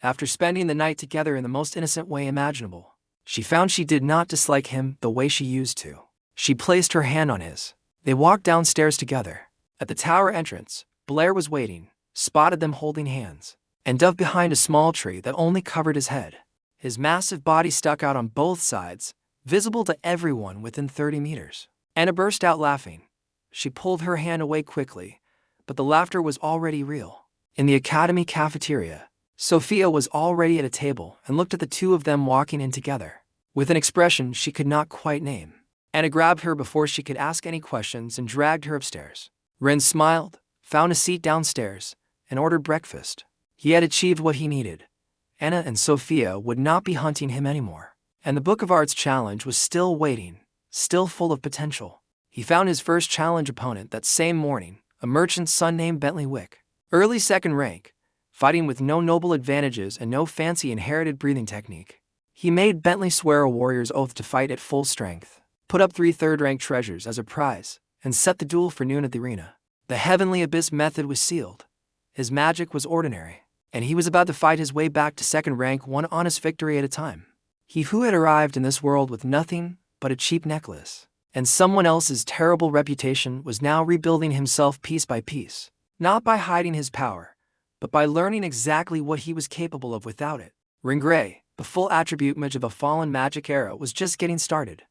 After spending the night together in the most innocent way imaginable, she found she did not dislike him the way she used to. She placed her hand on his. They walked downstairs together. At the tower entrance, Blair was waiting, spotted them holding hands, and dove behind a small tree that only covered his head. His massive body stuck out on both sides, visible to everyone within 30 meters. Anna burst out laughing. She pulled her hand away quickly, but the laughter was already real. In the academy cafeteria, Sophia was already at a table and looked at the two of them walking in together, with an expression she could not quite name. Anna grabbed her before she could ask any questions and dragged her upstairs. Ren smiled, found a seat downstairs, and ordered breakfast. He had achieved what he needed. Anna and Sophia would not be hunting him anymore, and the Book of Arts challenge was still waiting, still full of potential. He found his first challenge opponent that same morning, a merchant's son named Bentley Wick. Early second rank, fighting with no noble advantages and no fancy inherited breathing technique. He made Bentley swear a warrior's oath to fight at full strength, put up 3 third-rank treasures as a prize, and set the duel for noon at the arena. The Heavenly Abyss method was sealed. His magic was ordinary, and he was about to fight his way back to second rank, one honest victory at a time. He who had arrived in this world with nothing but a cheap necklace and someone else's terrible reputation was now rebuilding himself piece by piece, not by hiding his power, but by learning exactly what he was capable of without it. Ren Gray, the full attribute mage of a fallen magic era, was just getting started.